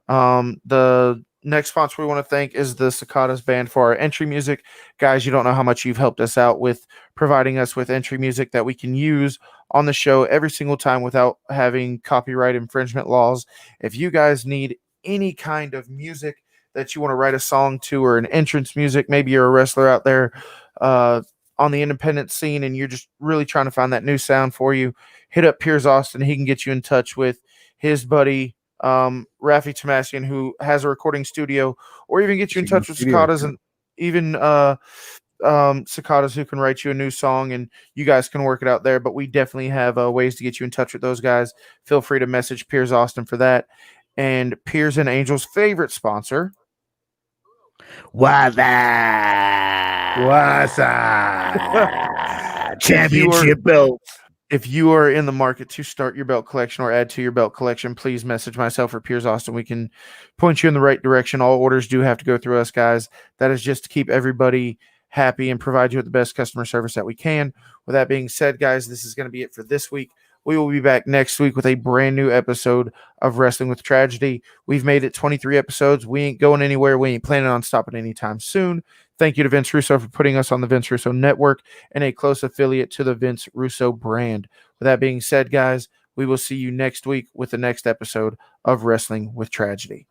The next sponsor we want to thank is the Cicadas Band for our entry music. Guys, you don't know how much you've helped us out with providing us with entry music that we can use on the show every single time without having copyright infringement laws. If you guys need any kind of music that you want to write a song to or an entrance music, maybe you're a wrestler out there on the independent scene and you're just really trying to find that new sound for you, hit up Piers Austin. He can get you in touch with his buddy Rafi Tomasian, who has a recording studio, or even get you in touch with Cicadas and even Cicadas who can write you a new song, and you guys can work it out there. But we definitely have ways to get you in touch with those guys. Feel free to message Piers Austin for that. And Piers and Angel's favorite sponsor. Why that? What's up? Championship belt. If you are in the market to start your belt collection or add to your belt collection, please message myself or Piers Austin. We can point you in the right direction. All orders do have to go through us, guys. That is just to keep everybody happy and provide you with the best customer service that we can. With that being said, guys, this is going to be it for this week. We will be back next week with a brand new episode of Wrestling with Tragedy. We've made it 23 episodes. We ain't going anywhere. We ain't planning on stopping anytime soon. Thank you to Vince Russo for putting us on the Vince Russo Network and a close affiliate to the Vince Russo brand. With that being said, guys, we will see you next week with the next episode of Wrestling with Tragedy.